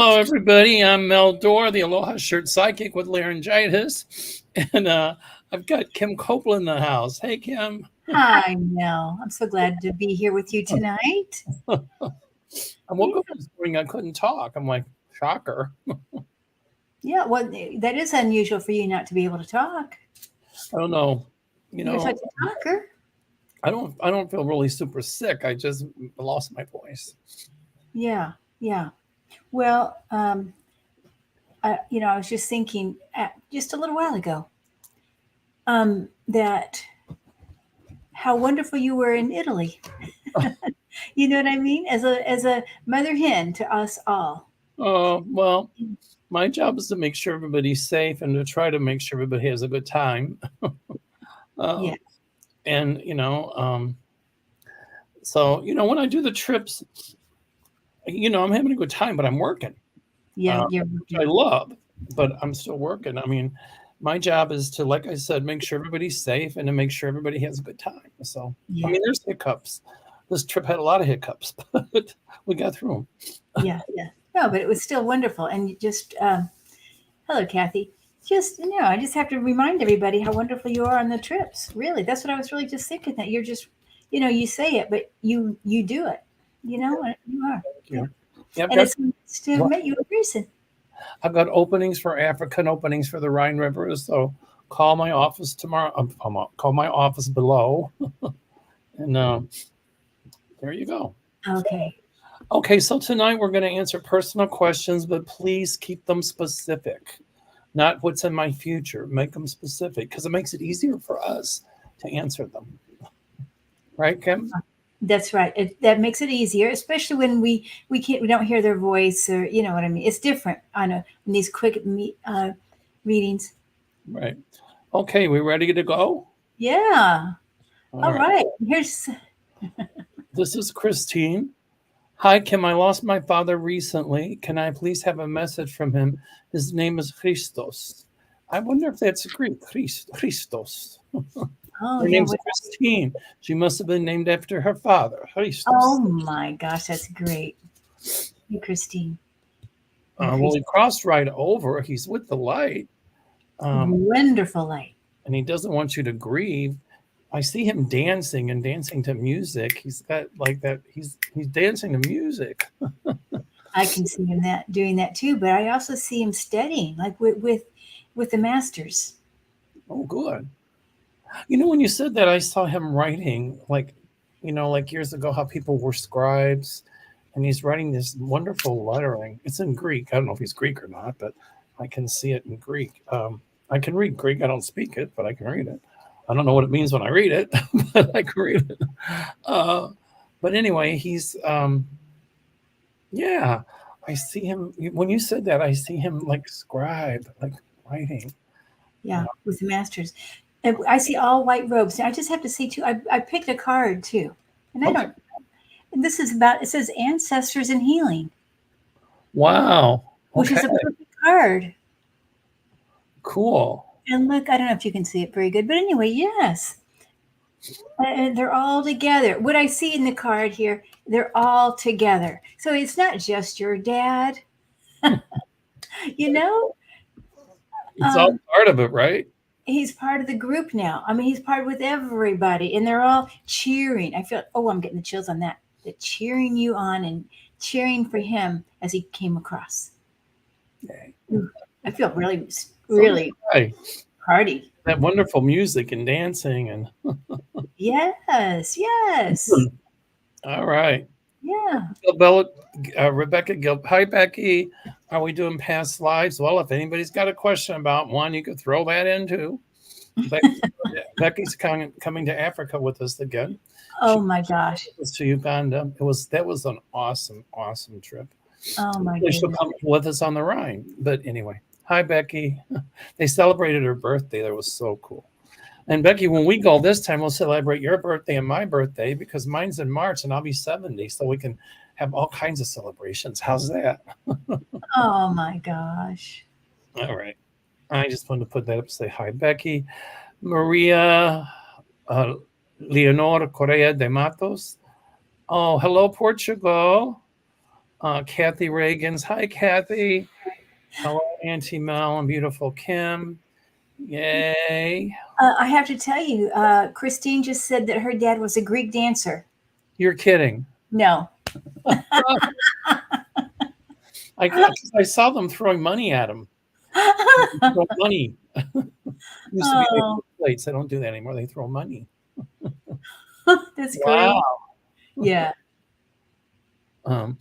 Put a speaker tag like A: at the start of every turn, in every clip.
A: Hello, everybody. I'm Mel Dorr, the Aloha Shirt Psychic with laryngitis. And I've got Kim Copeland in the house. Hey, Kim.
B: Hi, Mel. I'm so glad to be here with you tonight.
A: I woke up this morning, I couldn't talk. I'm like, shocker.
B: Yeah, well, that is unusual for you not to be able to talk.
A: I don't know.
B: You're such a talker.
A: I don't feel really super sick. I just lost my voice.
B: Yeah. Well, I was just thinking just a little while ago that how wonderful you were in Italy. You know what I mean? As a mother hen to us all.
A: Well, my job is to make sure everybody's safe and to try to make sure everybody has a good time.
B: Yeah.
A: And, so, when I do the trips, I'm having a good time, but I'm working.
B: Yeah,
A: Which I love, but I'm still working. I mean, my job is to, like I said, make sure everybody's safe and to make sure everybody has a good time. So,
B: yeah.
A: I mean, there's hiccups. This trip had a lot of hiccups, but we got through them.
B: Yeah. No, but it was still wonderful. And just, hello, Kathy. Just, I just have to remind everybody how wonderful you are on the trips. Really, that's what I was really just thinking. That you're just, you say it, but you do it. You are.
A: Yeah.
B: And it's nice to have met you in person.
A: I've got openings for Africa and openings for the Rhine River. So call my office tomorrow. Call my office below, and there you go. Okay, so tonight we're going to answer personal questions, but please keep them specific. Not what's in my future. Make them specific because it makes it easier for us to answer them. Right, Kim?
B: That's right. That makes it easier, especially when we don't hear their voice, or you know what I mean. It's different in these quick readings.
A: Right. Okay, we ready to go?
B: Yeah. All right.
A: This is Christine. Hi, Kim. I lost my father recently. Can I please have a message from him? His name is Christos. I wonder if that's Greek. Christos. Her name's Christine. She must have been named after her father, Christos.
B: Oh my gosh, that's great. Hey, Christine.
A: Well, he crossed right over. He's with the light.
B: Wonderful light.
A: And he doesn't want you to grieve. I see him dancing to music. He's got like that. He's dancing to music.
B: I can see him doing that too, but I also see him studying, like with the masters.
A: Oh, good. When you said that, I saw him writing, like years ago, how people were scribes, and he's writing this wonderful lettering. It's in Greek. I don't know if he's Greek or not, but I can see it in Greek. I can read Greek. I don't speak it, but I can read it. I don't know what it means when I read it, but I can read it. But anyway, he's, yeah, I see him. When you said that, I see him like scribe, like writing.
B: Yeah, with the masters. And I see all white robes. I just have to say too, I picked a card too. And I don't, and this is it says ancestors and healing.
A: Wow.
B: Which is a perfect card.
A: Cool.
B: And look, I don't know if you can see it very good, but anyway, yes. And they're all together. What I see in the card here, they're all together. So it's not just your dad. It's
A: all part of it, right?
B: He's part of the group now. I mean, he's part with everybody, and they're all cheering. I feel, I'm getting the chills on that. They're cheering you on and cheering for him as he came across.
A: Okay.
B: I feel really party.
A: That wonderful music and dancing and
B: yes.
A: All right.
B: Yeah.
A: Rebecca Gil. Hi, Becky. Are we doing past lives? Well, if anybody's got a question about one, you could throw that in too. Becky's coming to Africa with us again.
B: Oh my gosh.
A: To Uganda. That was an awesome trip.
B: Oh my goodness.
A: She'll come with us on the Rhine. But anyway, hi, Becky. They celebrated her birthday. That was so cool. And Becky, when we go this time, we'll celebrate your birthday and my birthday because mine's in March and I'll be 70. So we can have all kinds of celebrations. How's that?
B: Oh my gosh.
A: All right. I just wanted to put that up, say hi, Becky. Maria Leonor Correa de Matos. Oh, hello, Portugal. Kathy Reagan's. Hi, Kathy. Hello, Auntie Mel and beautiful Kim. Yay.
B: I have to tell you, Christine just said that her dad was a Greek dancer.
A: You're kidding.
B: No.
A: I saw them throwing money at him. Throw money. Used to be
B: Oh,
A: plates. I don't do that anymore. They throw money.
B: that's great.
A: Wow.
B: Yeah.
A: Um,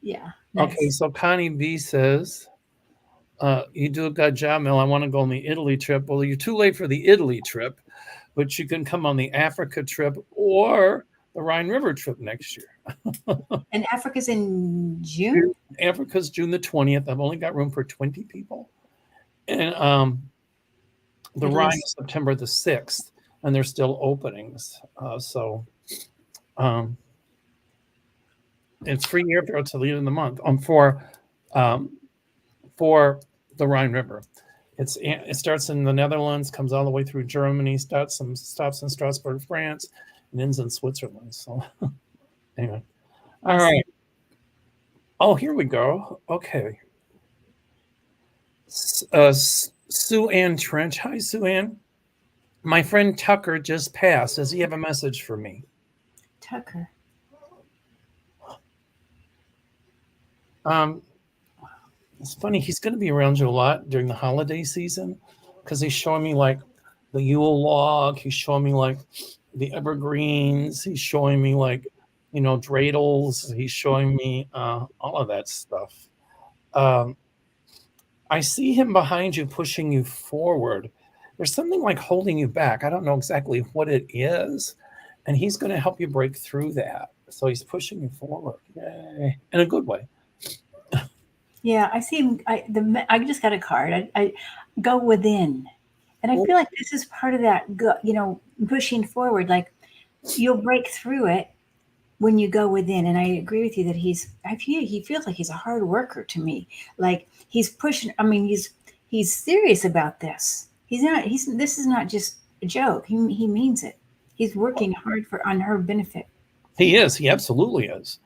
B: Yeah.
A: okay,
B: Nice.
A: so Connie B says, you do a good job, Mel. I want to go on the Italy trip. Well, you're too late for the Italy trip, but you can come on the Africa trip or the Rhine River trip next year.
B: And Africa's in June?
A: Africa's June the 20th. I've only got room for 20 people. And the Rhine is September the 6th, and there's still openings. It's free airfare till the end of the month for the Rhine River. It starts in the Netherlands, comes all the way through Germany, stops in Strasbourg, France, and ends in Switzerland. So anyway, all right. Oh, here we go. Okay. Sue Ann Trench. Hi, Sue Ann. My friend Tucker just passed. Does he have a message for me?
B: Tucker.
A: It's funny. He's going to be around you a lot during the holiday season because he's showing me like the Yule log. He's showing me like the evergreens. He's showing me like, dreidels. He's showing me all of that stuff. I see him behind you, pushing you forward. There's something like holding you back. I don't know exactly what it is. And he's going to help you break through that. So he's pushing you forward. Yay. In a good way.
B: Yeah, I see him. I just got a card. I go within, and I feel like this is part of that. Pushing forward. Like you'll break through it when you go within. And I agree with you that he feels like he's a hard worker to me. Like he's pushing. I mean, he's serious about this. He's not. This is not just a joke. He means it. He's working hard on her benefit.
A: He is. He absolutely is.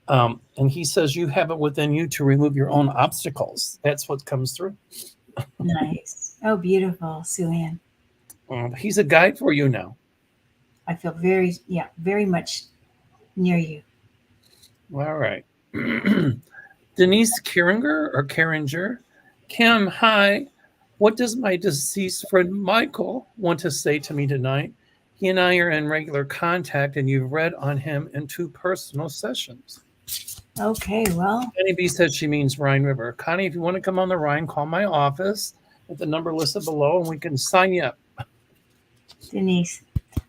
A: And he says you have it within you to remove your own obstacles. That's what comes through.
B: Nice. Oh, beautiful, Sue Ann.
A: He's a guide for you now.
B: I feel very much near you.
A: All right. Denise Keringer. Kim, hi. What does my deceased friend Michael want to say to me tonight? He and I are in regular contact, and you've read on him in 2 personal sessions.
B: Okay, well.
A: Connie B said she means Rhine River. Connie, if you want to come on the Rhine, call my office at the number listed below, and we can sign you up.
B: Denise,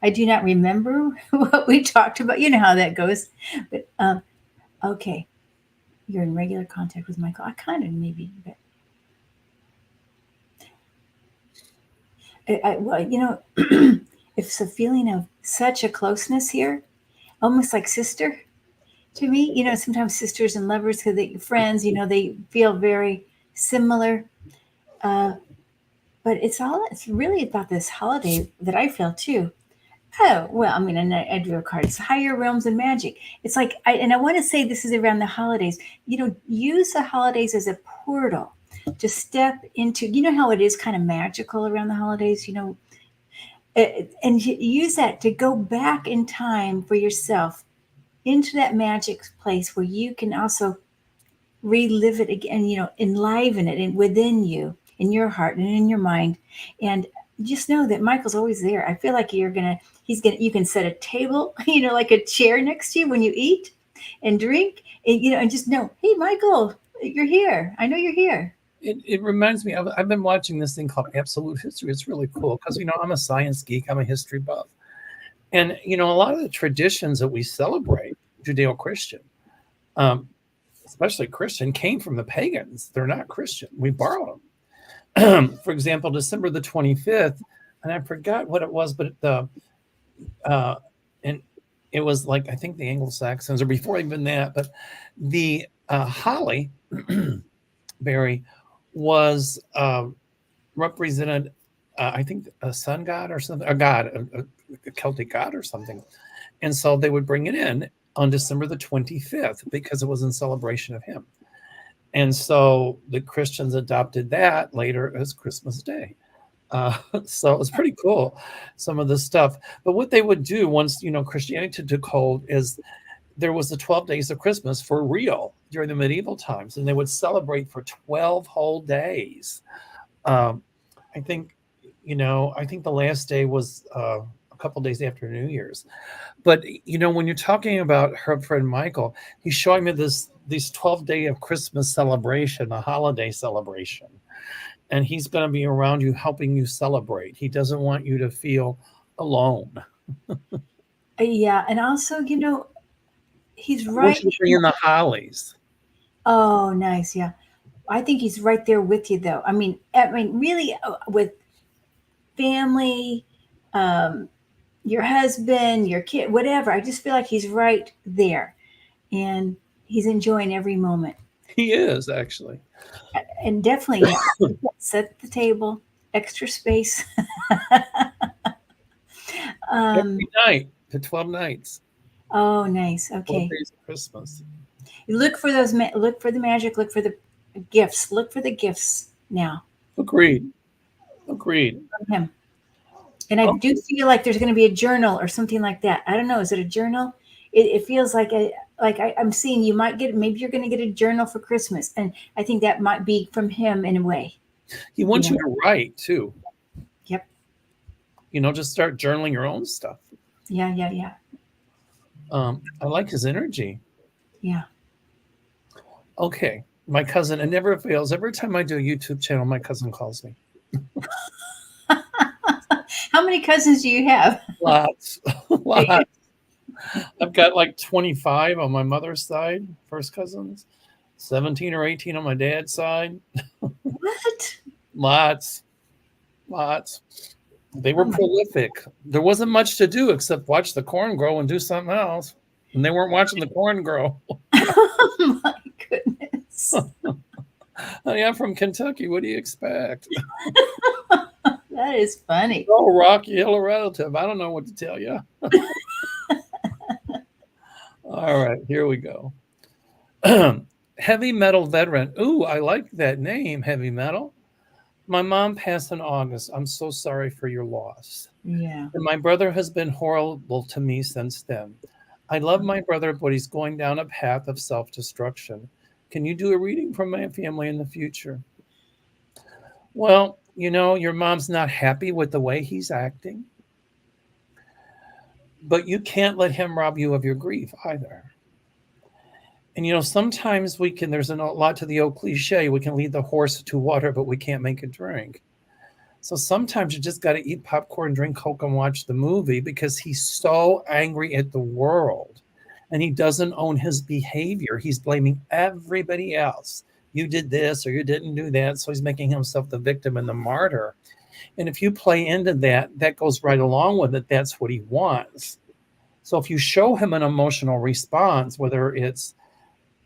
B: I do not remember what we talked about. You know how that goes. But okay, you're in regular contact with Michael. I kind of maybe, but it's a feeling of such a closeness here, almost like sister to me. Sometimes sisters and lovers, because they friends, they feel very similar. But it's really about this holiday that I feel too. Oh, well, I mean, and I drew a card. It's higher realms and magic. It's like, I want to say this is around the holidays. Use the holidays as a portal to step into, how it is kind of magical around the holidays, and use that to go back in time for yourself into that magic place where you can also relive it again, enliven it within you, in your heart and in your mind. And just know that Michael's always there. I feel like you can set a table, like a chair next to you when you eat and drink, and just know, hey, Michael, you're here. I know you're here.
A: It reminds me, I've been watching this thing called Absolute History. It's really cool because, I'm a science geek. I'm a history buff. And, a lot of the traditions that we celebrate, Judeo-Christian, especially Christian, came from the pagans. They're not Christian. We borrowed them. For example, December the 25th, and I forgot what it was, but and it was like, I think the Anglo-Saxons, or before even that, but the holly berry was represented, I think, a sun god or something, a god, a Celtic god or something. And so they would bring it in on December the 25th because it was in celebration of him. And so the Christians adopted that later as Christmas Day. So it was pretty cool, some of this stuff. But what they would do once, Christianity took hold is there was the 12 days of Christmas for real during the medieval times, and they would celebrate for 12 whole days. I think, I think the last day was a couple days after New Year's. But, when you're talking about her friend Michael, he's showing me this 12-day of Christmas celebration, a holiday celebration. And he's going to be around you, helping you celebrate. He doesn't want you to feel alone.
B: Yeah. And also, he's
A: I
B: right.
A: want you to bring in the hollies.
B: Oh, nice. Yeah. I think he's right there with you, though. I mean, really, with family, your husband, your kid, whatever. I just feel like he's right there, and he's enjoying every moment.
A: He is, actually.
B: And definitely, set the table, extra space.
A: Every night for 12 nights.
B: Oh, nice.
A: 12
B: Okay.
A: days of Christmas.
B: Look for those. Look for the magic. Look for the gifts. Look for the gifts now
A: Agreed.
B: from him. And I do feel like there's going to be a journal or something like that. I don't know. Is it a journal? It feels like I'm seeing you might get. Maybe you're going to get a journal for Christmas, and I think that might be from him in a way.
A: He wants you to write too.
B: Yep.
A: Just start journaling your own stuff.
B: Yeah.
A: I like his energy.
B: Yeah.
A: Okay. My cousin, it never fails. Every time I do a YouTube channel, my cousin calls me.
B: How many cousins do you have?
A: Lots. I've got like 25 on my mother's side, first cousins, 17 or 18 on my dad's side.
B: What?
A: Lots. They were prolific. There wasn't much to do except watch the corn grow and do something else. And they weren't watching the corn grow.
B: Oh my goodness.
A: Honey, I'm from Kentucky. What do you expect?
B: That is funny.
A: Oh, Rocky Hill relative. I don't know what to tell you. All right, here we go. Heavy metal veteran. Ooh, I like that name, heavy metal. My mom passed in August. I'm so sorry for your loss.
B: Yeah.
A: And my brother has been horrible to me since then. I love my brother, but he's going down a path of self-destruction. Can you do a reading from my family in the future? Well, your mom's not happy with the way he's acting. But you can't let him rob you of your grief either. And sometimes there's a lot to the old cliche, we can lead the horse to water, but we can't make it drink. So sometimes you just got to eat popcorn, drink Coke, and watch the movie because he's so angry at the world and he doesn't own his behavior. He's blaming everybody else. You did this or you didn't do that. So he's making himself the victim and the martyr. And if you play into that, that goes right along with it. That's what he wants. So if you show him an emotional response, whether it's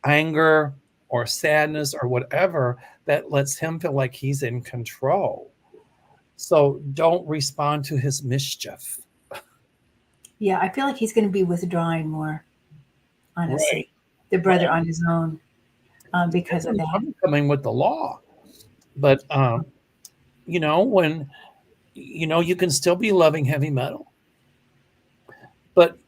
A: anger or sadness or whatever, that lets him feel like he's in control. So don't respond to his mischief.
B: Yeah, I feel like he's going to be withdrawing more, honestly.
A: Right.
B: The brother on his own because of that.
A: I'm coming with the law. But, when, you can still be loving heavy metal. But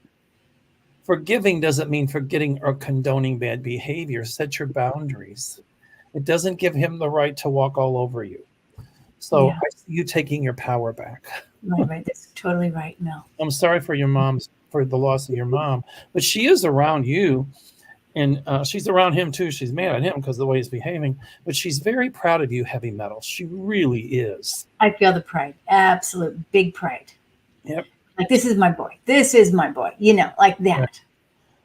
A: forgiving doesn't mean forgetting or condoning bad behavior. Set your boundaries. It doesn't give him the right to walk all over you. So I see you taking your power back.
B: Right. That's totally right, Mel.
A: I'm sorry for for the loss of your mom, but she is around you, and she's around him too. She's mad at him because of the way he's behaving, but she's very proud of you, heavy metal. She really is.
B: I feel the pride, absolute big pride.
A: Yep.
B: Like, this is my boy. This is my boy. Like that.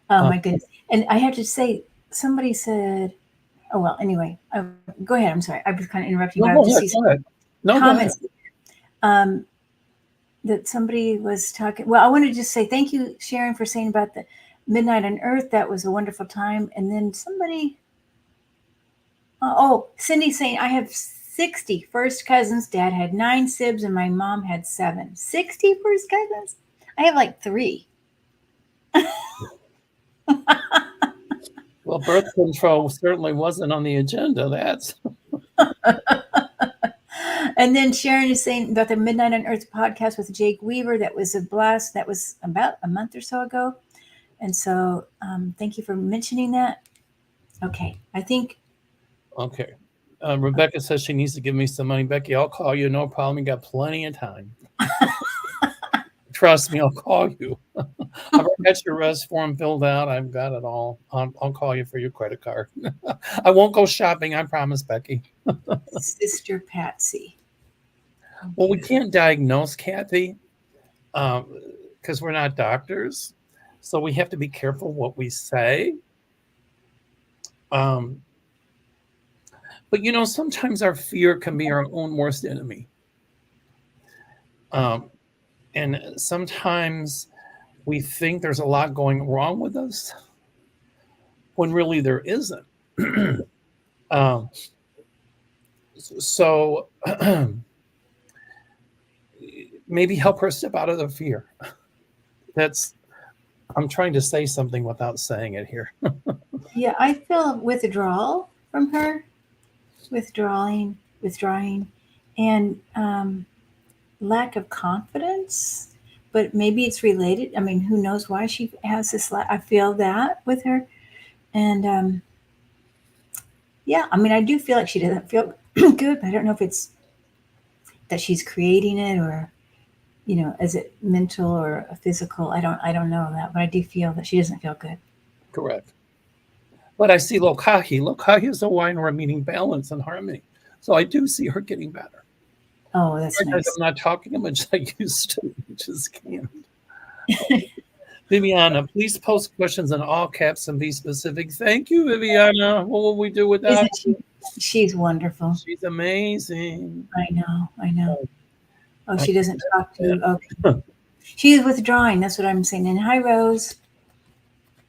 B: Yeah. Oh my goodness. And I have to say, somebody said, oh, well, anyway, go ahead. I'm sorry. I was kind of interrupting you.
A: Go ahead. No,
B: comments. That somebody was talking. Well, I wanted to just say thank you, Sharon, for saying about the Midnight on Earth. That was a wonderful time. And then somebody, Cindy saying, I have 60 first cousins. Dad had 9 sibs and my mom had 7. 60 first cousins? I have like 3.
A: Well, birth control certainly wasn't on the agenda. That's
B: And then Sharon is saying about the Midnight on Earth podcast with Jake Weaver. That was a blast. That was about a month or so ago. And so thank you for mentioning that. Okay. I think,
A: okay. Rebecca says she needs to give me some money. Becky, I'll call you. No problem. You got plenty of time. Trust me, I'll call you. I've got your rest form filled out. I've got it all. I'll call you for your credit card. I won't go shopping. I promise, Becky.
B: Sister Patsy.
A: Well, we can't diagnose, Kathy, because we're not doctors. So we have to be careful what we say. But, sometimes our fear can be our own worst enemy. And sometimes we think there's a lot going wrong with us when really there isn't. So maybe help her step out of the fear. I'm trying to say something without saying it here.
B: Yeah, I feel withdrawal from her, withdrawing, and lack of confidence. But maybe it's related. I mean, who knows why she has this? I feel that with her, and yeah, I mean, I do feel like she doesn't feel good. But I don't know if it's that she's creating it or, is it mental or physical? I don't know that, but I do feel that she doesn't feel good.
A: Correct. But I see Lokahi. Lokahi is a wine we're meeting balance and harmony. So I do see her getting better.
B: Oh, that's nice.
A: I'm not talking as much as I used to. Just can't. Viviana, please post questions in all caps and be specific. Thank you, Viviana. What will we do without you?
B: She's wonderful.
A: She's amazing.
B: I know. Oh, she doesn't talk to you. Okay. She's withdrawing. That's what I'm saying. And hi, Rose.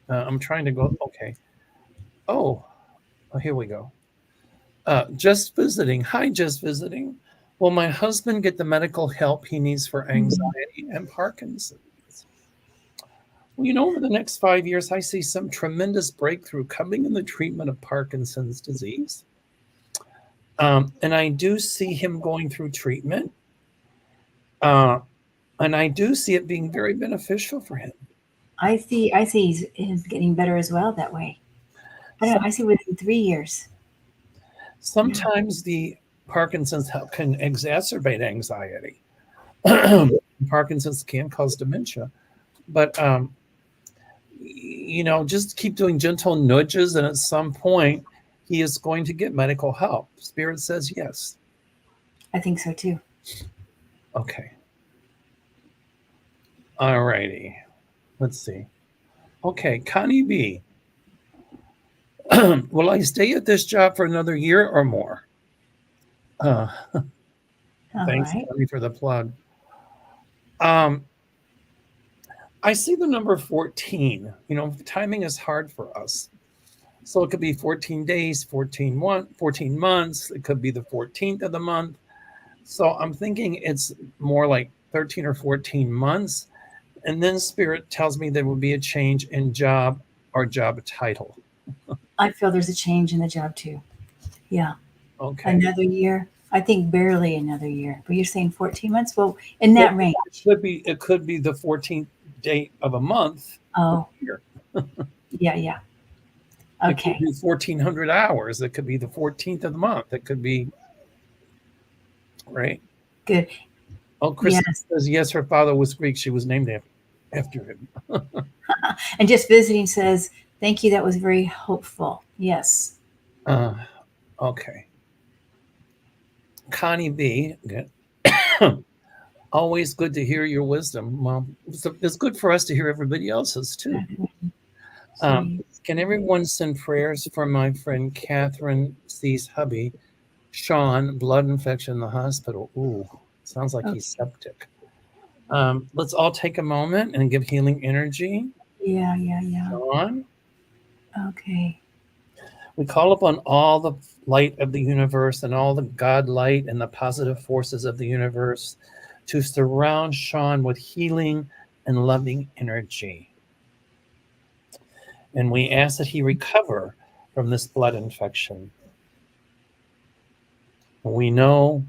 A: I'm trying to go. Okay. Oh, here we go. Just visiting. Hi, just visiting. Will my husband get the medical help he needs for anxiety and Parkinson's? Well, over the next 5 years, I see some tremendous breakthrough coming in the treatment of Parkinson's disease. And I do see him going through treatment. And I do see it being very beneficial for him.
B: I see he's getting better as well that way. I don't know. I see within 3 years.
A: Sometimes the Parkinson's help can exacerbate anxiety. Parkinson's can cause dementia. But, just keep doing gentle nudges. And at some point, he is going to get medical help. Spirit says yes.
B: I think so, too.
A: Okay. All righty. Let's see. Okay, Connie B. Will I stay at this job for another year or more? Thanks,
B: right.
A: Connie, for the plug. I see the number 14. Timing is hard for us. So it could be 14 days, 14 months. It could be the 14th of the month. So I'm thinking it's more like 13 or 14 months. And then Spirit tells me there will be a change in job or job title.
B: I feel there's a change in the job too. Yeah.
A: Okay.
B: Another year. I think barely another year. But you're saying 14 months? Well, in that range.
A: It could be the 14th date of a month.
B: Oh. Yeah. Okay.
A: It could be 1,400 hours. It could be the 14th of the month. It could be, right?
B: Good.
A: Oh, Chris says, yes, her father was Greek. She was named after him.
B: And just visiting says, thank you. That was very hopeful. Yes.
A: Okay. Connie B. Always good to hear your wisdom. Well, it's good for us to hear everybody else's too. Can everyone send prayers for my friend Catherine C's hubby, Sean, blood infection in the hospital? Ooh, sounds like he's septic. Let's all take a moment and give healing energy.
B: Yeah.
A: Sean.
B: Okay.
A: We call upon all the light of the universe and all the God light and the positive forces of the universe to surround Sean with healing and loving energy. And we ask that he recover from this blood infection. We know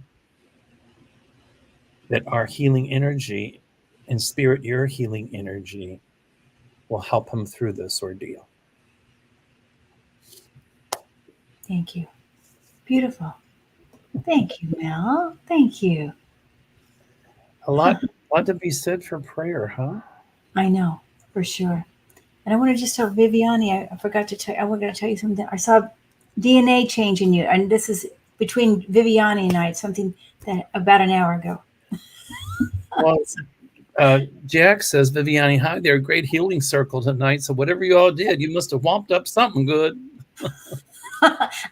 A: that our healing energy and Spirit, your healing energy, will help him through this ordeal.
B: Thank you. Beautiful. Thank you, Mel. Thank you.
A: A lot to be said for prayer, huh?
B: I know, for sure. And I want to just tell Viviani, I forgot to tell you, I was going to tell you something. I saw DNA change in you. And this is between Viviani and I, it's something that about an hour ago.
A: Well, Jack says, Viviani, hi there. Great healing circle tonight. So whatever you all did, you must have womped up something good.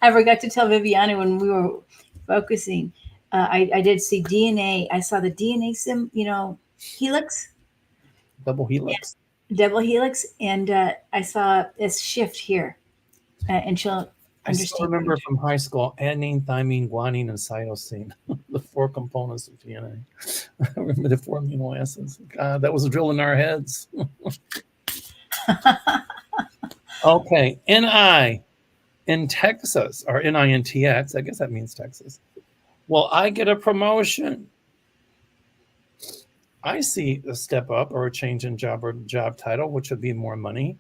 B: I forgot to tell Viviani when we were focusing. I did see DNA. I saw the DNA helix.
A: Double helix.
B: Double helix. And I saw this shift here. And she'll
A: I still remember from high school, adenine, thymine, guanine, and cytosine, the 4 components of DNA. I remember the 4 amino acids. God, that was a drill in our heads. Okay, NI in Texas, or NINTX, I guess that means Texas. Well, I get a promotion. I see a step up or a change in job or job title, which would be more money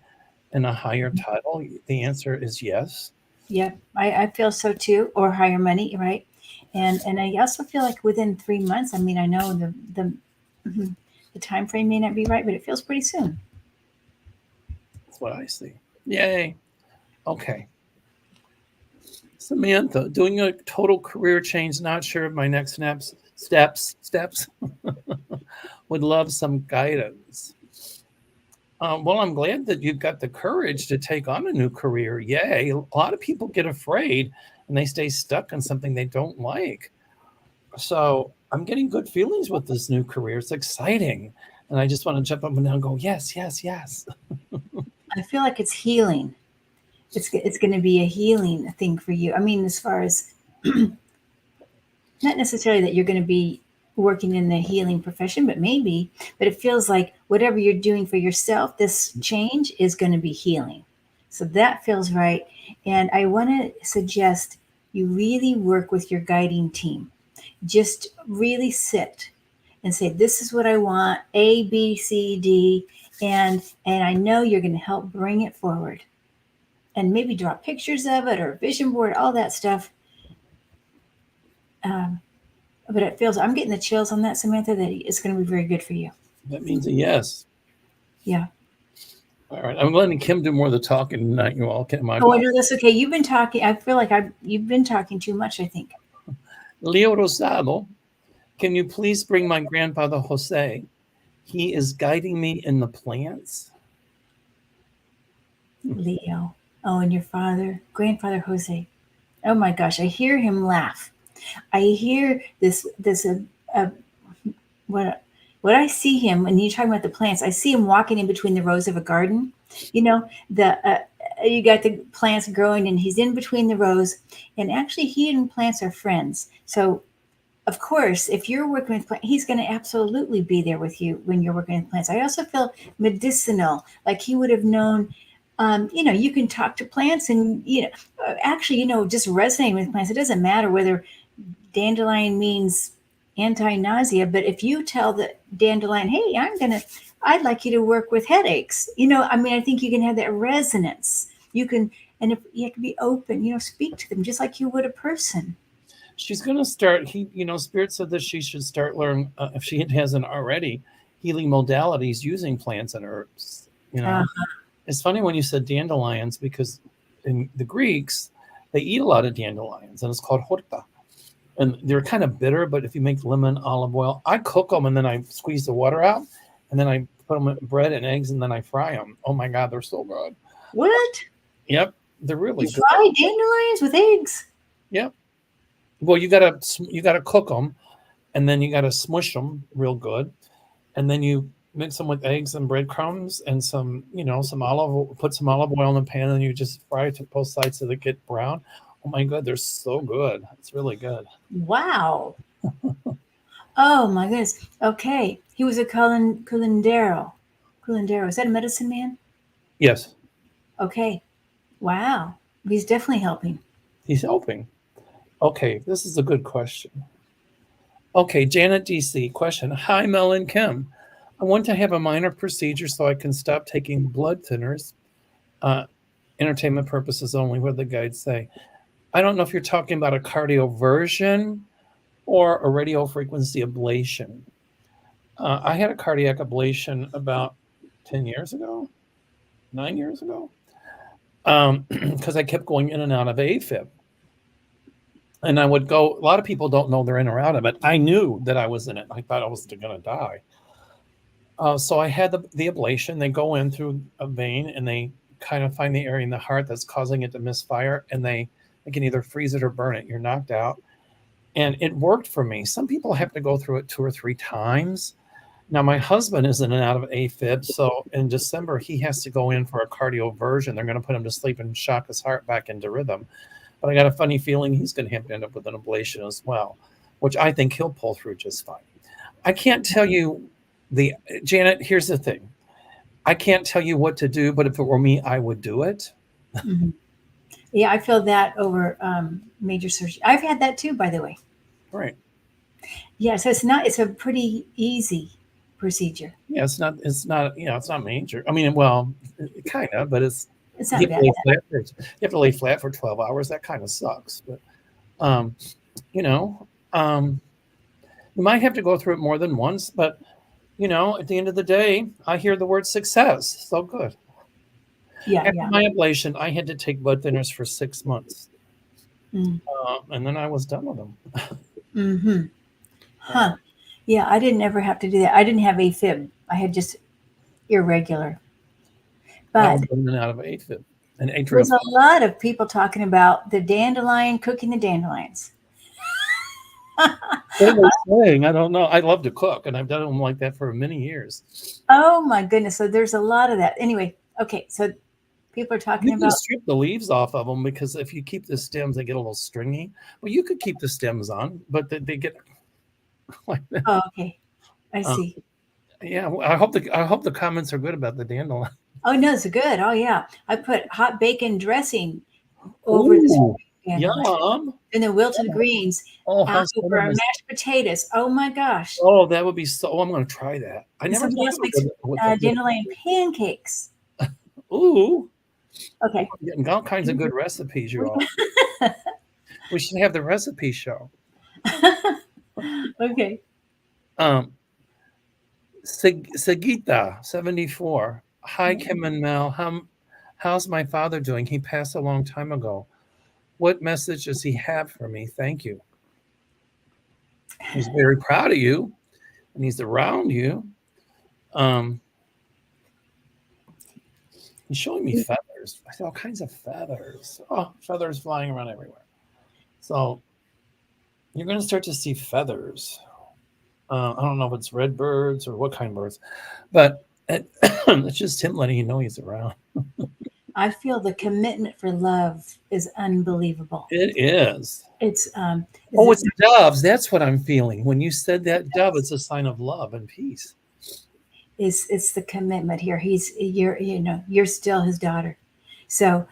A: and a higher title. The answer is yes.
B: Yeah, I feel so too, or higher money, right? And I also feel like within 3 months. I mean, I know the time frame may not be right, but it feels pretty soon.
A: That's what I see. Yay. Okay. Samantha, doing a total career change, not sure of my next steps. Would love some guidance. Well, I'm glad that you've got the courage to take on a new career. Yay. A lot of people get afraid and they stay stuck on something they don't like. So I'm getting good feelings with this new career. It's exciting. And I just want to jump up and down and go, yes, yes, yes.
B: I feel like it's healing. It's going to be a healing thing for you. I mean, as far as not necessarily that you're going to be working in the healing profession, but it feels like whatever you're doing for yourself, this change is going to be healing. So that feels right. And I want to suggest you really work with your guiding team. Just really sit and say, this is what I want, A, B, C, D. And I know you're going to help bring it forward. And maybe draw pictures of it or vision board, all that stuff. But it feels, I'm getting the chills on that, Samantha, that it's going to be very good for you.
A: That means a yes.
B: Yeah.
A: All right. I'm letting Kim do more of the talking tonight. You all can.
B: I know that's okay. You've been talking. I feel like you've been talking too much, I think.
A: Leo Rosado, can you please bring my grandfather Jose? He is guiding me in the plants.
B: Leo. Oh, and your grandfather Jose. Oh my gosh, I hear him laugh. I hear this what I see him when you're talking about the plants. I see him walking in between the rows of a garden. You know, you got the plants growing, and he's in between the rows. And actually, he and plants are friends. So, of course, if you're working with plants, he's going to absolutely be there with you when you're working with plants. I also feel medicinal, like he would have known. You can talk to plants, and just resonating with plants. It doesn't matter whether dandelion means anti-nausea, but if you tell the dandelion, hey, I'd like you to work with headaches, I think you can have that resonance. You can, and if you have to be open, speak to them just like you would a person.
A: She's going to start, Spirit said that she should start learning, if she hasn't already, healing modalities using plants and herbs. It's funny when you said dandelions, because in the Greeks, they eat a lot of dandelions, and it's called horta. And they're kind of bitter, but if you make lemon, olive oil, I cook them, and then I squeeze the water out, and then I put them in bread and eggs, and then I fry them. Oh my God, they're so good.
B: What?
A: Yep, they're really good.
B: Fry dandelions with eggs?
A: Yep. Well, you gotta cook them, and then you gotta smush them real good, and then you mix them with eggs and breadcrumbs and some put some olive oil in the pan, and you just fry it to both sides so they get brown. Oh my God, they're so good. It's really good.
B: Wow. Oh my goodness. Okay. He was a curandero. Curandero. Is that a medicine man?
A: Yes.
B: Okay. Wow. He's definitely helping.
A: He's helping. Okay, this is a good question. Okay, Janet DC, question. Hi, Mel and Kim. I want to have a minor procedure so I can stop taking blood thinners. Entertainment purposes only, what the guides say. I don't know if you're talking about a cardioversion or a radio frequency ablation. I had a cardiac ablation about 10 years ago, 9 years ago, because I kept going in and out of AFib. And I would go, a lot of people don't know they're in or out of it. I knew that I was in it. I thought I was going to die. So I had the ablation. They go in through a vein and they kind of find the area in the heart that's causing it to misfire. And they can either freeze it or burn it. You're knocked out. And it worked for me. Some people have to go through it 2 or 3 times. Now, my husband is in and out of AFib. So in December, he has to go in for a cardioversion. They're going to put him to sleep and shock his heart back into rhythm. But I got a funny feeling he's going to have to end up with an ablation as well, which I think he'll pull through just fine. I can't tell you Janet, here's the thing. I can't tell you what to do, but if it were me, I would do it.
B: Mm-hmm. Yeah, I feel that over major surgery. I've had that too, by the way.
A: Right.
B: Yeah, so it's a pretty easy procedure.
A: Yeah, it's not major. I mean, well, kind of, but it's
B: not
A: you
B: bad.
A: You have to lay flat for 12 hours. That kind of sucks. But, you might have to go through it more than once. But, at the end of the day, I hear the word success. So good.
B: Yeah.
A: After my ablation, I had to take blood thinners for 6 months. And then I was done with them.
B: Mm-hmm. Huh. Yeah, I didn't ever have to do that. I didn't have AFib. I had just irregular. But
A: in and out of AFib. And
B: there's a lot of people talking about the dandelion, cooking the dandelions.
A: What are they saying? I don't know. I love to cook, and I've done them like that for many years.
B: Oh my goodness! So there's a lot of that. Anyway, okay. So people are talking about
A: strip the leaves off of them because if you keep the stems, they get a little stringy. Well, you could keep the stems on, but they get like that.
B: Oh, okay. I see.
A: Yeah, I hope the comments are good about the dandelion.
B: Oh no, it's good. Oh yeah, I put hot bacon dressing over the
A: yum.
B: And the wilted greens.
A: Oh,
B: over our mashed potatoes. Oh my gosh.
A: Oh, that would be so. Oh, I'm going to try that. I never
B: makes dandelion pancakes.
A: Ooh.
B: Okay.
A: We're getting all kinds of good recipes, you all. We should have the recipe show.
B: Okay.
A: Sagita 74. Hi, Kim and Mel. How's my father doing? He passed a long time ago. What message does he have for me? Thank you. He's very proud of you, and he's around you. He's showing me feathers. I see all kinds of feathers. Oh, feathers flying around everywhere. So you're going to start to see feathers. I don't know if it's red birds or what kind of birds, but it's just him letting you know he's around.
B: I feel the commitment for love is unbelievable.
A: It is.
B: It's
A: it's doves. That's what I'm feeling. When you said that dove, it's a sign of love and peace.
B: It's the commitment here. You're still his daughter. So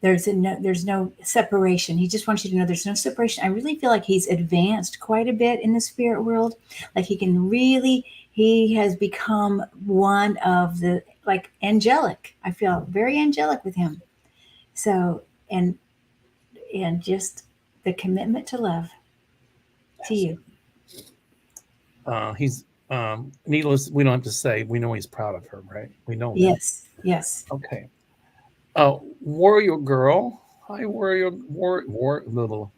B: there's no separation. He just wants you to know there's no separation. I really feel like he's advanced quite a bit in the spirit world. Like he has become one of the angelic. I feel very angelic with him. So and just the commitment to love to you.
A: He's needless. We don't have to say. We know he's proud of her, right? We know. That.
B: Yes.
A: Okay. Warrior girl. Hi, warrior girl.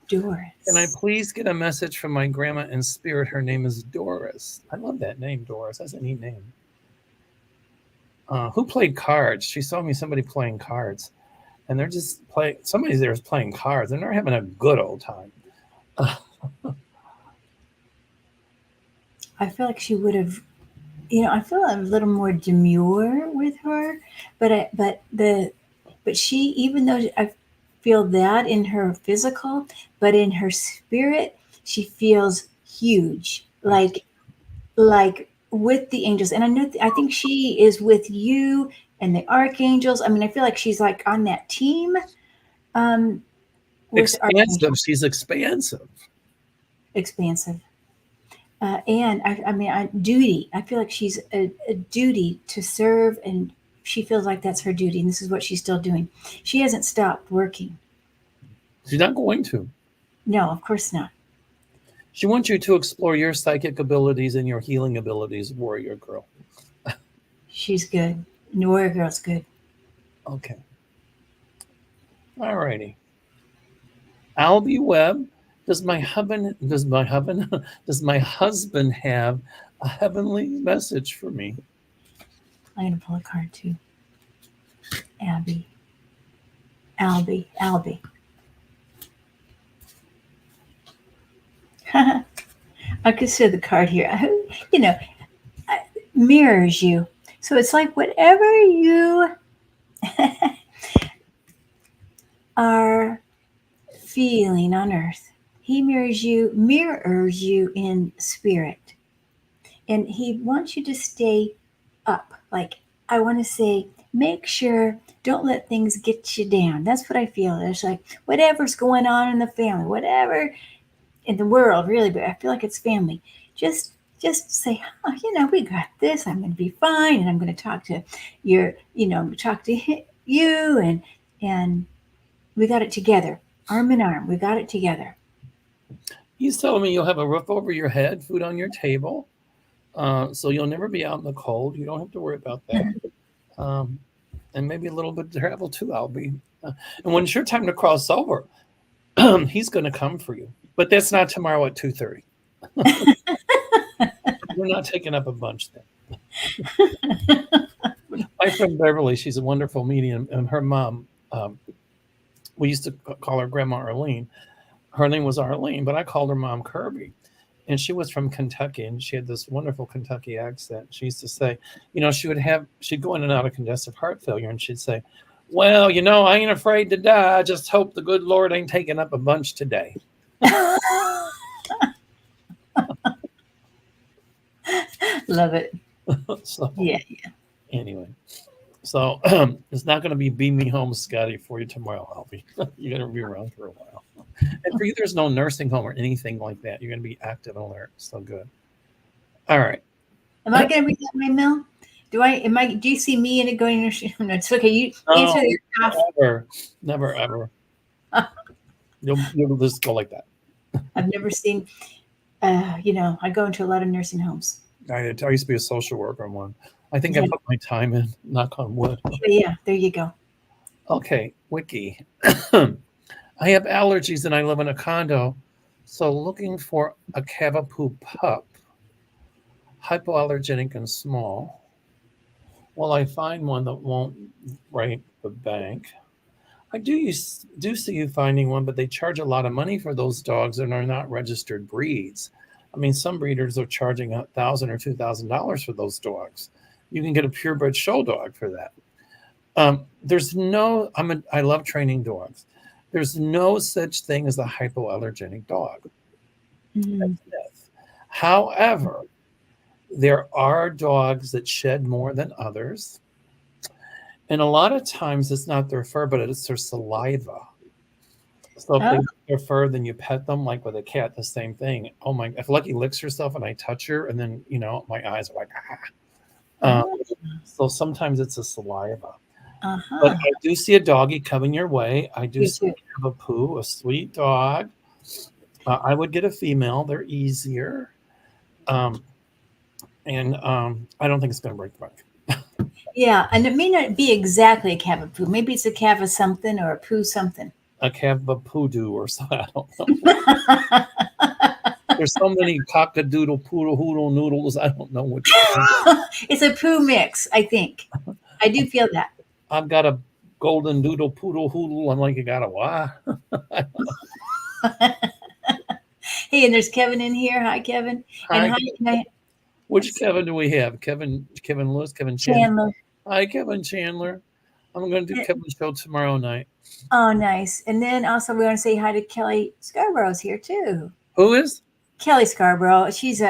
B: Doris.
A: Can I please get a message from my grandma in spirit? Her name is Doris. I love that name, Doris. That's a neat name. Who played cards? She saw me somebody playing cards, and they're just playing. Somebody there is playing cards, and they're having a good old time.
B: I feel like she would have. I feel a little more demure with her, but she, even though I feel that in her physical, but in her spirit, she feels huge, like with the angels. And I think she is with you and the archangels. I mean, I feel like she's like on that team. With
A: Expansive. She's expansive.
B: Expansive. And I mean, duty. I feel like she's a duty to serve, and she feels like that's her duty, and this is what she's still doing. She hasn't stopped working.
A: She's not going to.
B: No, of course not.
A: She wants you to explore your psychic abilities and your healing abilities, warrior girl.
B: She's good. The warrior girl's good.
A: Okay. All righty. Alby Webb, does my husband have a heavenly message for me?
B: I'm gonna pull a card too. Alby. I could see the card here. You know, mirrors you. So it's like whatever you are feeling on earth, he mirrors you in spirit. And he wants you to stay up. Like, I want to say, make sure, don't let things get you down. That's what I feel. It's like whatever's going on in the family, whatever in the world, really, but I feel like it's family. Just say, oh, we got this. I'm going to be fine, and I'm going to talk to I'm going to talk to you, and we got it together, arm in arm. We got it together.
A: He's telling me you'll have a roof over your head, food on your table, so you'll never be out in the cold. You don't have to worry about that. And maybe a little bit of travel too, Alby. And when it's your time to cross over, he's going to come for you. But that's not tomorrow at 2:30. We're not taking up a bunch then. My friend Beverly, she's a wonderful medium, and her mom, we used to call her Grandma Arlene. Her name was Arlene, but I called her Mom Kirby. And she was from Kentucky, and she had this wonderful Kentucky accent. She used to say, she'd go in and out of congestive heart failure, and she'd say, well, I ain't afraid to die. I just hope the good Lord ain't taking up a bunch today.
B: Love it.
A: So,
B: yeah.
A: Anyway, so it's not going to be beam me home, Scotty, for you tomorrow, Alby. You're going to be around for a while. And for you, there's no nursing home or anything like that. You're going to be active and alert. So good. All right.
B: Am I going to read that my mail? Do you see me in it going? No, it's okay. You answer your
A: Never, ever. You'll just go like that.
B: I've never seen, I go into a lot of nursing homes.
A: I used to be a social worker on one. I think I put my time in, knock on wood.
B: Yeah, there you go.
A: Okay, Wiki. I have allergies and I live in a condo, so looking for a Cavapoo pup, hypoallergenic and small. Well, I find one that won't break the bank. I do see you finding one, but they charge a lot of money for those dogs and are not registered breeds. I mean, some breeders are charging $1,000 or $2,000 for those dogs. You can get a purebred show dog for that. I love training dogs. There's no such thing as a hypoallergenic dog.
B: Mm-hmm.
A: That's myth. However, there are dogs that shed more than others. And a lot of times it's not their fur, but it's their saliva. So if they like their fur, then you pet them, like with a cat, the same thing. Oh my, if Lucky licks herself and I touch her, and then, my eyes are like, So sometimes it's a saliva. But I do see a doggy coming your way. I do see a poo, a sweet dog. I would get a female. They're easier. And I don't think it's going to break the bank.
B: Yeah, and it may not be exactly a Cavapoo. Maybe it's a Cava something or a Poo something.
A: A Cavapoodoo or something. I don't know. There's so many cockadoodle, poodle, hoodle noodles. I don't know which one.
B: It's a Poo mix, I think. I do feel that.
A: I've got a golden doodle, poodle, hoodle. I'm like, you got a what?
B: Hey, and there's Kevin in here. Hi, Kevin.
A: Hi, Kevin. Which Kevin do we have? Kevin Lewis, Kevin Chandler. Hi, Kevin Chandler. I'm going to do Kevin's show tomorrow night.
B: Oh, nice. And then also we want to say hi to Kelly Scarborough's here too.
A: Who is?
B: Kelly Scarborough. She's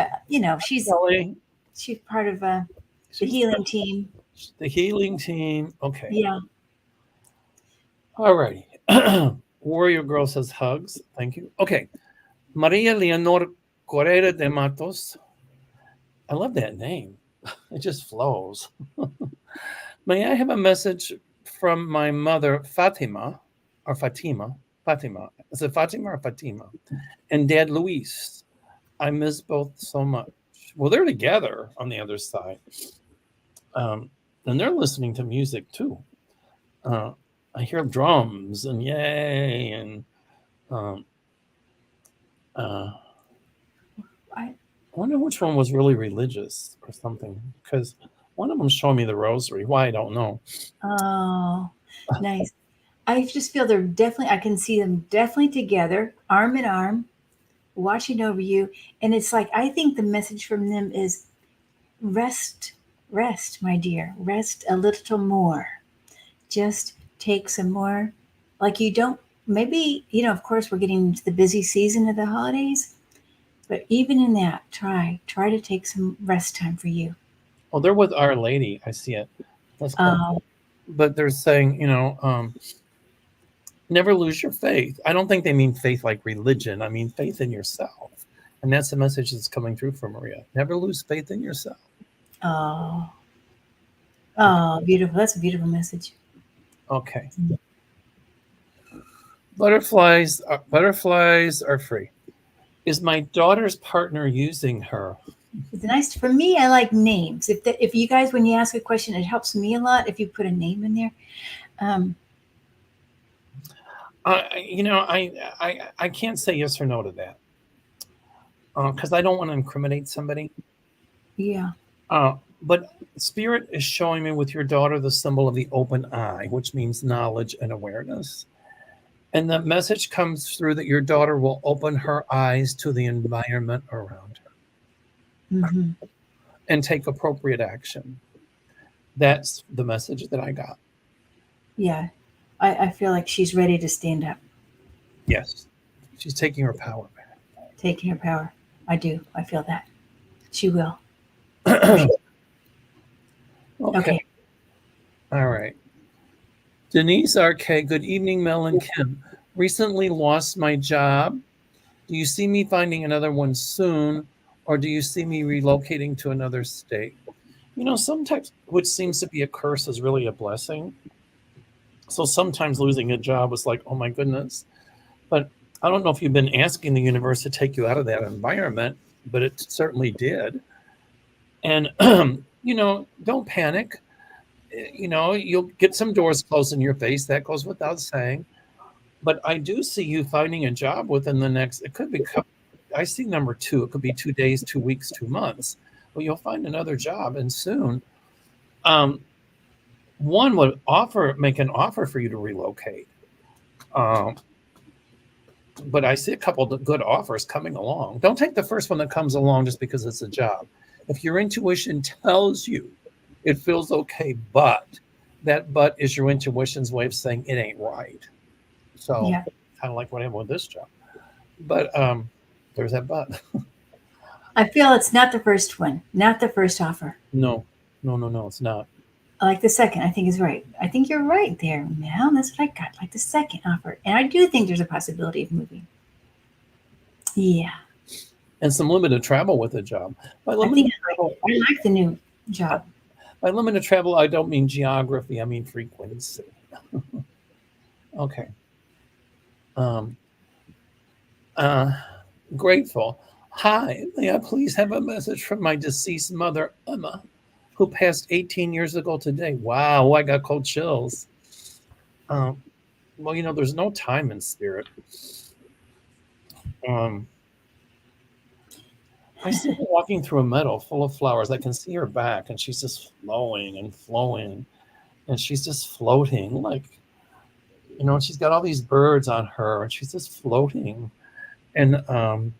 B: she's
A: Kelly.
B: She's part of the healing team.
A: The healing team. Okay.
B: Yeah.
A: All righty. Warrior Girl says hugs. Thank you. Okay. Maria Leonor Correa de Matos. I love that name. It just flows. May I have a message from my mother, Fatima, or Fatima? Fatima. Is it Fatima or Fatima? And Dad, Luis. I miss both so much. Well, they're together on the other side. And they're listening to music too. I hear drums and yay and um, I wonder which one was really religious or something, because one of them showed me the rosary. Why, I don't know.
B: Oh, nice. I just feel they're definitely, I can see them definitely together, arm in arm, watching over you. And it's like, I think the message from them is rest, rest, my dear, rest a little more. Just take some more. Like you don't, maybe, of course, we're getting into the busy season of the holidays, but even in that, try to take some rest time for you.
A: Well, they're with Our Lady. I see it. That's cool. But they're saying, never lose your faith. I don't think they mean faith like religion. I mean faith in yourself. And that's the message that's coming through from Maria. Never lose faith in yourself.
B: Oh, beautiful. That's a beautiful message.
A: Okay. Butterflies are free. Is my daughter's partner using her?
B: It's nice for me. I like names. If you guys, when you ask a question, it helps me a lot if you put a name in there.
A: I can't say yes or no to that because I don't want to incriminate somebody.
B: Yeah.
A: But Spirit is showing me with your daughter the symbol of the open eye, which means knowledge and awareness. And the message comes through that your daughter will open her eyes to the environment around her and take appropriate action. That's the message that I got.
B: Yeah. I feel like she's ready to stand up.
A: Yes. She's taking her power back.
B: Taking her power. I do. I feel that. She will. Okay.
A: All right. Denise RK, good evening, Mel and Kim. Recently lost my job. Do you see me finding another one soon, or do you see me relocating to another state? Sometimes which seems to be a curse is really a blessing. So sometimes losing a job is like, oh my goodness. But I don't know if you've been asking the universe to take you out of that environment, but it certainly did. And, don't panic. You'll get some doors closed in your face. That goes without saying. But I do see you finding a job within the next, it could be, I see number 2. It could be 2 days, 2 weeks, 2 months. Well, you'll find another job and soon. One would make an offer for you to relocate. But I see a couple of good offers coming along. Don't take the first one that comes along just because it's a job. If your intuition tells you it feels okay, but that but is your intuition's way of saying it ain't right. So kind of like what happened with this job. But there's that but.
B: I feel it's not the first one, not the first offer.
A: No, it's not.
B: I like the second. I think is right. I think you're right there, Mel. That's what I got. Like the second offer. And I do think there's a possibility of moving. Yeah.
A: And some limited travel with a job.
B: I like the new job.
A: By limited travel, I don't mean geography. I mean frequency. Okay. Grateful. Hi, may I please have a message from my deceased mother, Emma, who passed 18 years ago today. Wow, I got cold chills. Well, there's no time in spirit. I see her walking through a meadow full of flowers. I can see her back, and she's just flowing and flowing, and she's just floating. Like, she's got all these birds on her, and she's just floating, and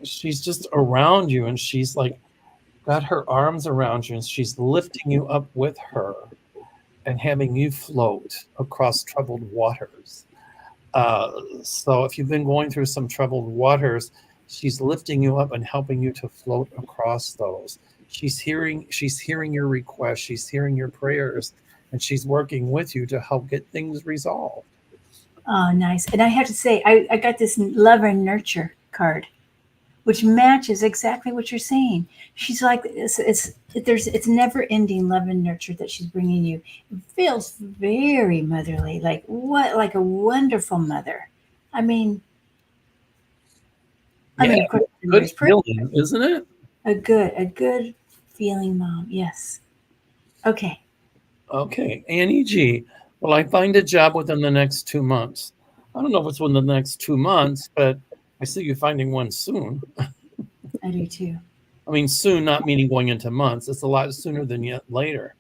A: she's just around you, and she's like got her arms around you, and she's lifting you up with her and having you float across troubled waters. So if you've been going through some troubled waters, she's lifting you up and helping you to float across those. she's hearing your requests, she's hearing your prayers, and she's working with you to help get things resolved.
B: Oh, nice. And I have to say, I got this love and nurture card, which matches exactly what you're saying. She's like, it's never ending love and nurture that she's bringing you. It feels very motherly, like a wonderful mother. I mean, of course,
A: good feeling, isn't it?
B: A good feeling mom. Yes. Okay.
A: Okay, Annie G. Will I find a job within the next 2 months? I don't know if it's within the next 2 months, but I see you finding one soon.
B: I do too.
A: I mean, soon, not meaning going into months. It's a lot sooner than yet later.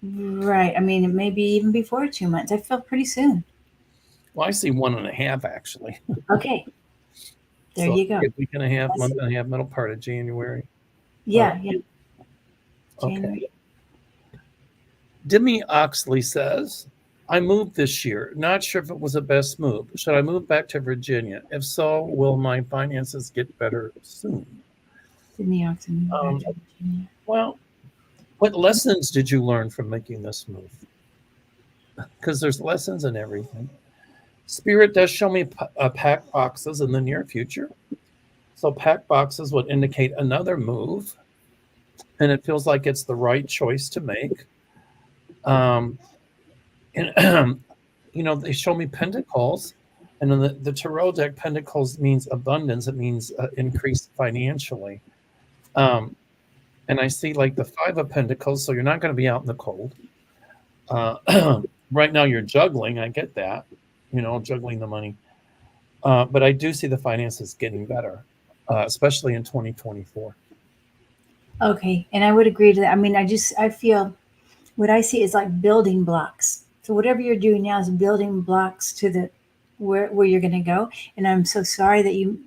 B: Right. I mean, it may be even before 2 months. I feel pretty soon.
A: Well, I see 1.5 actually.
B: Okay. There you go.
A: A week and a half, month and a half, middle part of January.
B: Yeah.
A: January. Okay. Demi Oxley says, I moved this year. Not sure if it was the best move. Should I move back to Virginia? If so, will my finances get better soon?
B: Demi Oxley moved back to Virginia.
A: Well, what lessons did you learn from making this move? Because there's lessons in everything. Spirit does show me packed boxes in the near future. So packed boxes would indicate another move. And it feels like it's the right choice to make. And they show me pentacles, and then the tarot deck, pentacles means abundance. It means increase financially. And I see like the 5 of pentacles, so you're not going to be out in the cold. Right now you're juggling. I get that, juggling the money. But I do see the finances getting better, especially in 2024.
B: Okay. And I would agree to that. I mean, I feel what I see is like building blocks. So whatever you're doing now is building blocks to where you're going to go. And I'm so sorry that you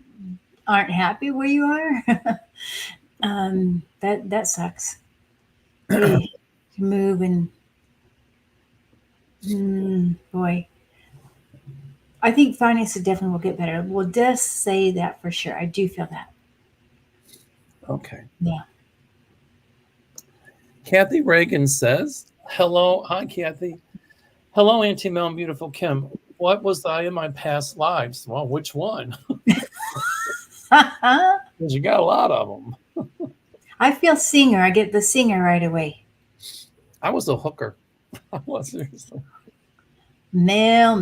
B: aren't happy where you are. That sucks. To move and boy, I think finances definitely will get better. We'll just say that for sure. I do feel that.
A: Okay.
B: Yeah.
A: Kathy Reagan says, hello. Hi, Kathy. Hello, Auntie Mel and beautiful Kim. What was I in my past lives? Well, which one? Because you got a lot of them.
B: I feel singer. I get the singer right away.
A: I was a hooker. I was seriously.
B: Male.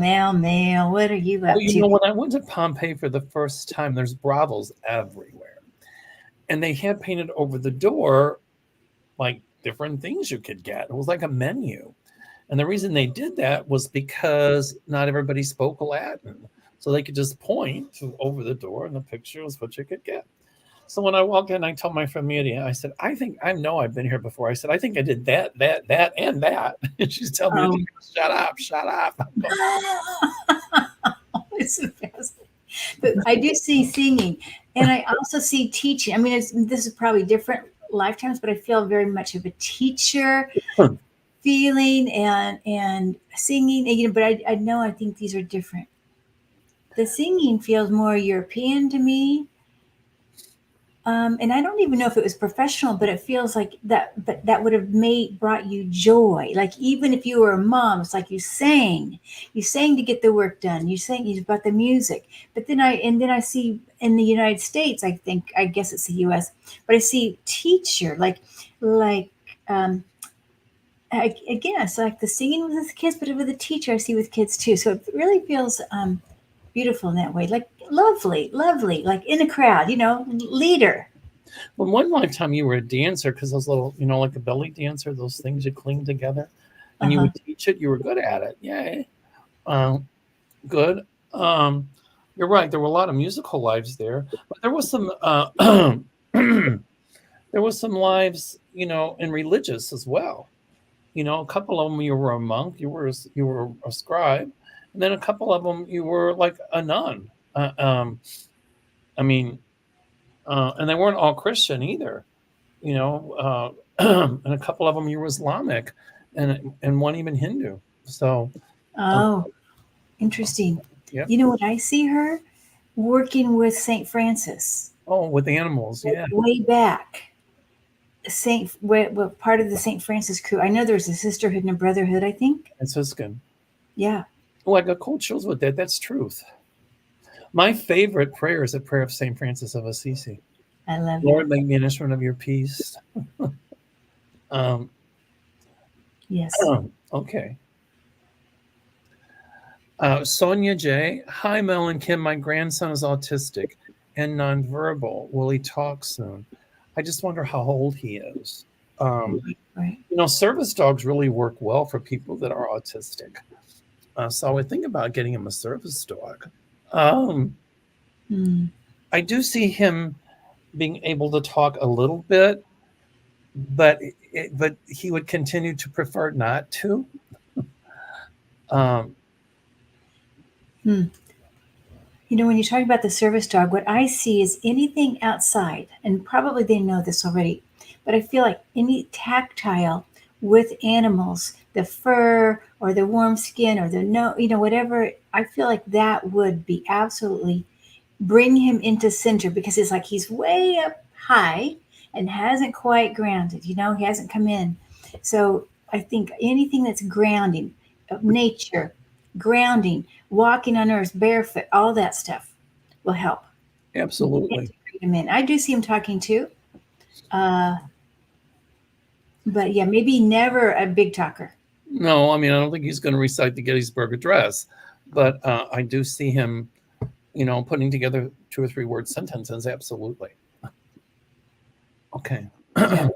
B: What are you up to?
A: When I went to Pompeii for the first time, there's brothels everywhere. And they had painted over the door like different things you could get. It was like a menu. And the reason they did that was because not everybody spoke Latin. So they could just point over the door and the picture was what you could get. So when I walked in, I told my friend Media, I said, I know I've been here before. I said, I think I did that, and that. And she's telling me, shut up.
B: It's the best. But I do see singing, and I also see teaching. I mean, this is probably different lifetimes, but I feel very much of a teacher feeling and singing. But I think these are different. The singing feels more European to me. And I don't even know if it was professional, but it feels like that. But that would have brought you joy. Like even if you were a mom, it's like you sang to get the work done. You about the music. But then I see in the United States, I guess it's the U.S. But I see teacher again, it's like the singing with the kids, but with the teacher, I see with kids too. So it really feels beautiful in that way, like lovely, like in a crowd, leader.
A: Well, one lifetime you were a dancer because those little, like a belly dancer, those things you cling together, and you would teach it. You were good at it. Yay. Good. You're right. There were a lot of musical lives there, but there was some, lives, in religious as well. A couple of them you were a monk, you were a scribe. And then a couple of them, you were like a nun. And they weren't all Christian either, and a couple of them you were Islamic, and one even Hindu. So,
B: interesting.
A: Yep.
B: You know what I see her working with St. Francis.
A: Oh, with animals, yeah.
B: Way back. what part of the St. Francis crew? I know there's a sisterhood and a brotherhood, I think.
A: Franciscan.
B: Yeah.
A: Oh, I got cold chills with that. That's truth. My favorite prayer is a prayer of St. Francis of Assisi.
B: I love
A: Lord,
B: that.
A: make me an instrument of your peace. Um,
B: Yes.
A: okay. Sonia J. Hi, Mel and Kim. My grandson is autistic and nonverbal. Will he talk soon? I just wonder how old he is.
B: Right.
A: Service dogs really work well for people that are autistic. So I would think about getting him a service dog. Um,
B: Mm.
A: I do see him being able to talk a little bit, but he would continue to prefer not to. Um,
B: Hmm. When you talk about the service dog, what I see is anything outside, and probably they know this already, but I feel like any tactile with animals, the fur or the warm skin or the no, whatever, I feel like that would be absolutely bring him into center because it's like he's way up high and hasn't quite grounded, he hasn't come in. So I think anything that's grounding, nature, grounding, walking on earth barefoot, all that stuff will help
A: absolutely.
B: integrate him in. I do see him talking too. Uh, but yeah, maybe never a big talker.
A: No, I mean, I don't think he's going to recite the Gettysburg Address, but I do see him, putting together 2 or 3 word sentences. Absolutely. Okay.
B: Yeah.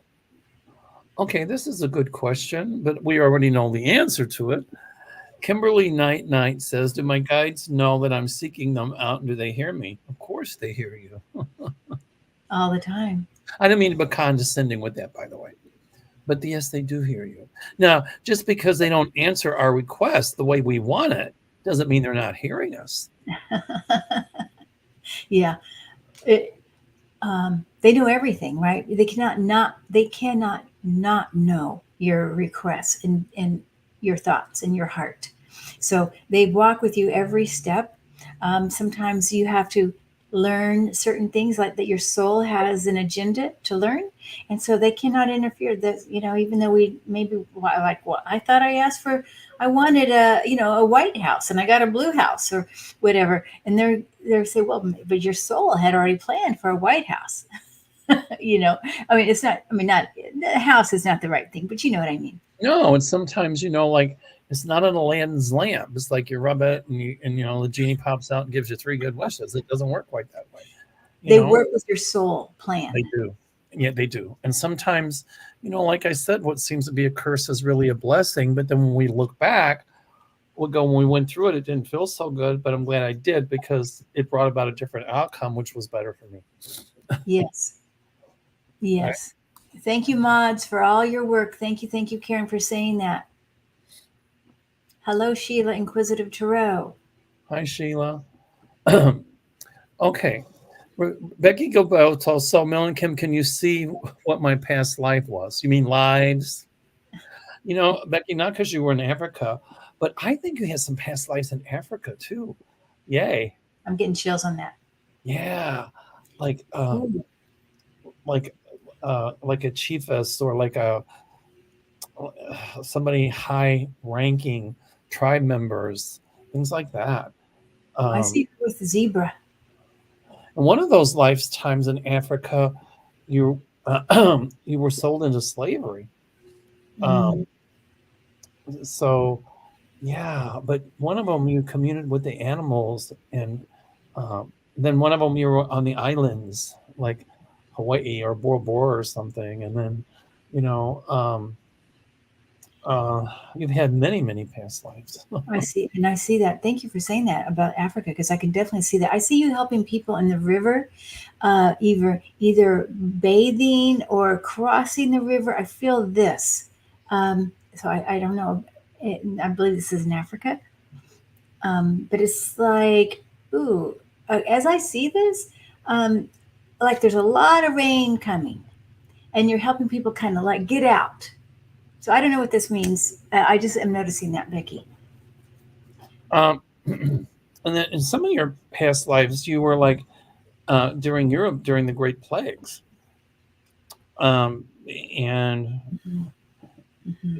A: Okay, this is a good question, but we already know the answer to it. Kimberly Knight says, do my guides know that I'm seeking them out and do they hear me? Of course they hear you.
B: All the time.
A: I don't mean to be condescending with that, by the way. But yes, they do hear you. Now, just because they don't answer our request the way we want it, doesn't mean they're not hearing us.
B: Yeah. They know everything, right? They cannot not know your requests and your thoughts and your heart. So they walk with you every step. Sometimes you have to learn certain things like that your soul has an agenda to learn, and so they cannot interfere. That even though we maybe like, well, I thought I wanted a white house and I got a blue house or whatever, and they're say, well, but your soul had already planned for a white house. It's not. Not the house is not the right thing, but you know what I mean.
A: No, and sometimes, like it's not an Aladdin's lamp. It's like you rub it and the genie pops out and gives you 3 good wishes. It doesn't work quite that way.
B: They work with your soul plan.
A: They do. Yeah, they do. And sometimes, like I said, what seems to be a curse is really a blessing. But then when we look back, we'll go, when we went through it, it didn't feel so good, but I'm glad I did because it brought about a different outcome, which was better for me.
B: Yes. Yes. Right. Thank you, mods, for all your work. Thank you, Karen, for saying that. Hello, Sheila, Inquisitive Tarot.
A: Hi, Sheila. Okay. Becky Gilberto, so Mel and Kim, can you see what my past life was? You mean lives? Becky, not because you were in Africa, but I think you had some past lives in Africa too. Yay.
B: I'm getting chills on that.
A: Yeah. Like a chiefess or like somebody high ranking, tribe members, things like that.
B: I see you with the zebra.
A: And one of those lifetimes in Africa, you were sold into slavery. So, yeah, but one of them you communed with the animals, and then one of them you were on the islands, like Hawaii or Bora Bora or something, and then, you've had many, many past lives.
B: I see that. Thank you for saying that about Africa, because I can definitely see that. I see you helping people in the river, either bathing or crossing the river. I feel this. So I don't know. I believe this is in Africa. But it's like, ooh, as I see this, like there's a lot of rain coming, and you're helping people kind of like get out. So I don't know what this means. I just am noticing that, Becky.
A: And then in some of your past lives, you were like during Europe during the Great Plagues. and
B: Mhm.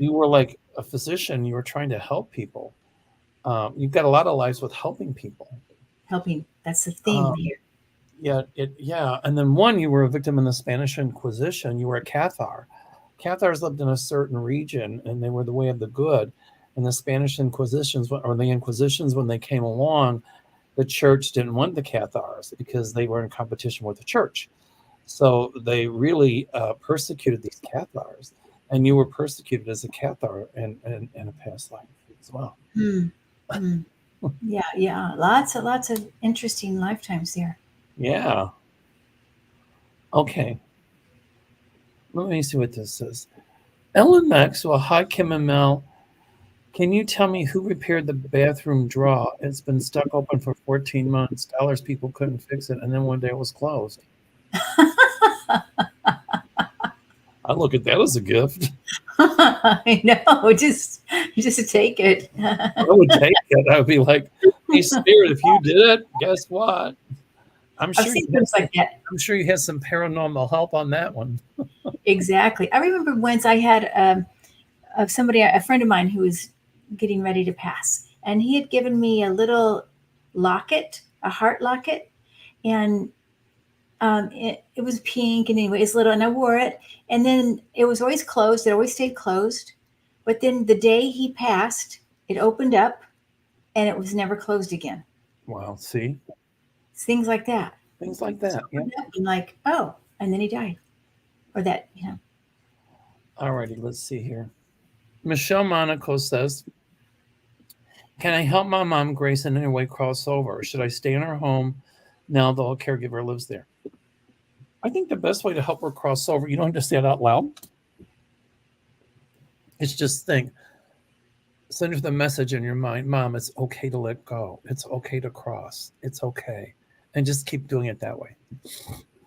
A: you were like a physician. You were trying to help people. You've got a lot of lives with helping people.
B: Helping. That's the
A: Uh,
B: theme here.
A: yeah. And then one, you were a victim in the Spanish Inquisition. You were a Cathar. Cathars lived in a certain region, and they were the way of the good. And the Spanish Inquisitions, or the Inquisitions, when they came along, the church didn't want the Cathars because they were in competition with the church. So they really persecuted these Cathars, and you were persecuted as a Cathar in a past life as well.
B: Hmm. Hmm. Yeah, yeah. Lots of interesting lifetimes there.
A: Yeah. Okay. Let me see what this says. Ellen Maxwell, hi Kim and Mel. Can you tell me who repaired the bathroom draw? It's been stuck open for 14 months. Dollars people couldn't fix it, and then one day it was closed. I look at that as a gift.
B: I know. Just take it.
A: I would take it. I would be like, "Hey, Spirit, if you did it, guess what? I'm
B: I've
A: sure
B: seen
A: you had
B: things
A: some.
B: like that.
A: I'm sure you had some paranormal help on that one."
B: Exactly. I remember once I had somebody, a friend of mine, who was getting ready to pass, and he had given me a little locket, a heart locket, and it was pink, and anyway, it's little, and I wore it, and then it was always closed. It always stayed closed, but then the day he passed, it opened up, and it was never closed again.
A: Wow. See
B: It's things like that.
A: things like
B: Just
A: that. Yeah.
B: opened up and like, oh, and then he died, or that,
A: All righty. Let's see here. Michelle Monaco says, "Can I help my mom, Grace, in any way cross over? Or should I stay in her home now though a caregiver lives there?" I think the best way to help her cross over, you don't have to say it out loud. It's just think, send her the message in your mind, Mom, it's okay to let go. It's okay to cross. It's okay. And just keep doing it that way.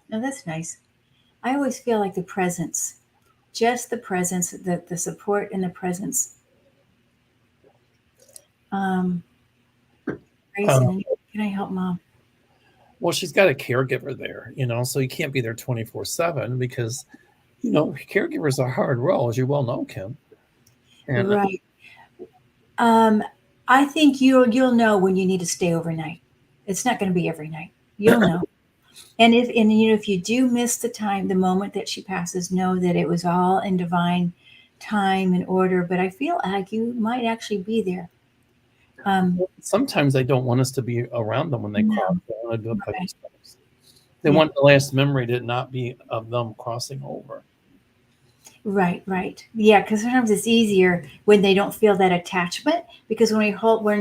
B: no, that's nice. I always feel like the presence, just the presence, the support and the presence. Um, Grace,
A: Um,
B: and can I help mom?
A: well, she's got a caregiver there, so you can't be there 24/7 because, caregivers are hard role, as you well know, Kim. And
B: Right. Um, I think you'll know when you need to stay overnight. It's not going to be every night. You'll know. If you do miss the time, the moment that she passes, know that it was all in divine time and order. But I feel like you might actually be there. Um,
A: sometimes they don't want us to be around them when they cross.
B: no,
A: They want to do it by
B: right.
A: themselves. They
B: Yeah.
A: want the last memory to not be of them crossing over.
B: Right, right. Yeah, because sometimes it's easier when they don't feel that attachment. Because when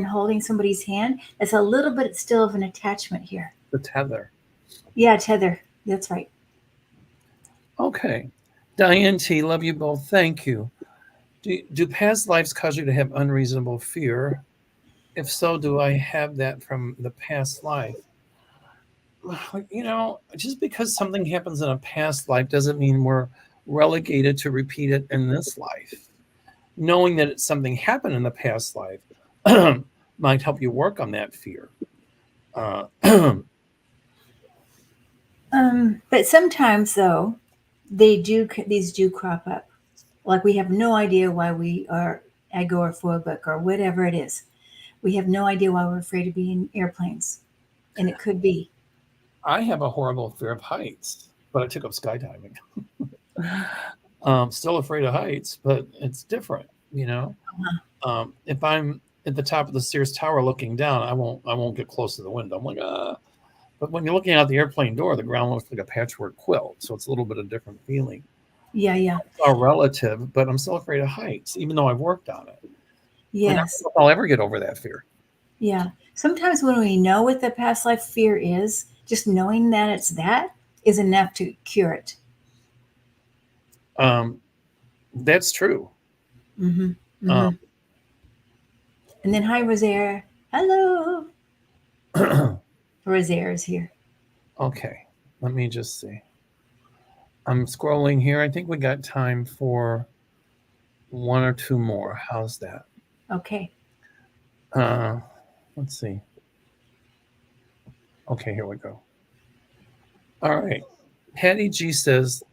B: holding somebody's hand, it's a little bit still of an attachment here.
A: The tether.
B: Yeah, tether. That's right.
A: Okay. Diane T, love you both. Thank you. Do past lives cause you to have unreasonable fear? If so, do I have that from the past life? Just because something happens in a past life doesn't mean we're relegated to repeat it in this life. Knowing that something happened in the past life might help you work on that fear. Uh,
B: But sometimes though, these do crop up. Like we have no idea why we are agoraphobic or whatever it is. We have no idea why we're afraid of being in airplanes, and it could be.
A: I have a horrible fear of heights, but I took up skydiving. Still afraid of heights, but it's different. If I'm at the top of the Sears Tower looking down, I won't get close to the window. I'm like, But when you're looking out the airplane door, the ground looks like a patchwork quilt, so it's a little bit of different feeling.
B: Yeah, yeah,
A: It's all relative, but I'm still afraid of heights, even though I've worked on it. And I don't
B: yes,
A: know if I'll ever get over that fear.
B: yeah. Sometimes when we know what the past life fear is, just knowing that it's that is enough to cure it.
A: Um, that's true.
B: Hmm.
A: Um,
B: Hmm. And then hi, Rosaire. Hello, Rosaire is here.
A: okay, let me just see. I'm scrolling here. I think we got time for one or two more. How's that?
B: Okay.
A: Uh, let's see. Okay, here we go. All right. Patty G says,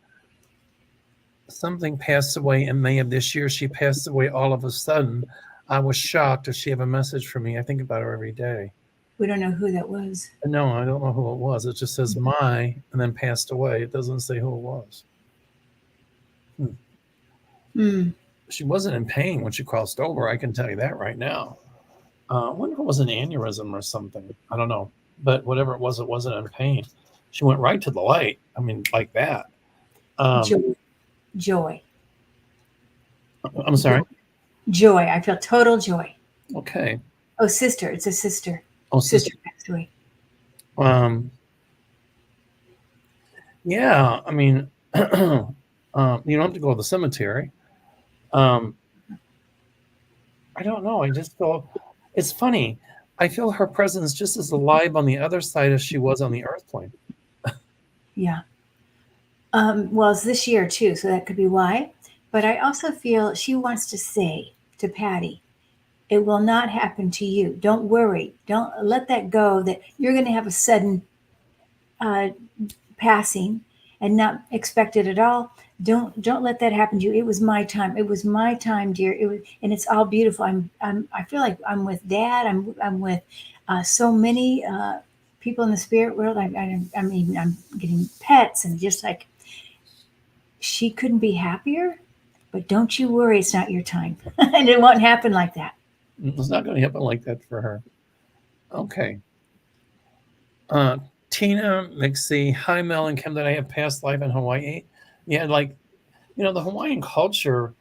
A: something passed away in May of this year. She passed away all of a sudden. I was shocked. Does she have a message for me? I think about her every day.
B: We don't know who that was.
A: No, I don't know who it was. It just says my and then passed away. It doesn't say who it was.
B: Mm.
A: She wasn't in pain when she crossed over. I can tell you that right now. I wonder if it was an aneurysm or something. I don't know. But whatever it wasn't in pain. She went right to the light. I mean, like that.
B: Joy.
A: I'm sorry?
B: Joy. I feel total joy.
A: Okay.
B: Oh, sister. It's a sister.
A: Oh,
B: Sister passed away.
A: Yeah, I mean, you don't have to go to the cemetery. I don't know. I just feel it's funny. I feel her presence just as alive on the other side as she was on the earth plane.
B: Yeah. Well, it's this year too, so that could be why. But I also feel she wants to say to Patty, it will not happen to you. Don't worry. Don't let that go that you're going to have a sudden passing and not expect it at all. Don't let that happen to you. It was my time. It was my time, dear. It was, and it's all beautiful. I feel like I'm with Dad. I'm with so many people in the spirit world. I mean, I'm getting pets and just like she couldn't be happier. But don't you worry, it's not your time, and it won't happen like that.
A: It's not going to happen like that for her. Okay. Tina McSee, hi Mel and Kim, that I have past life in Hawaii. Yeah, like, the Hawaiian culture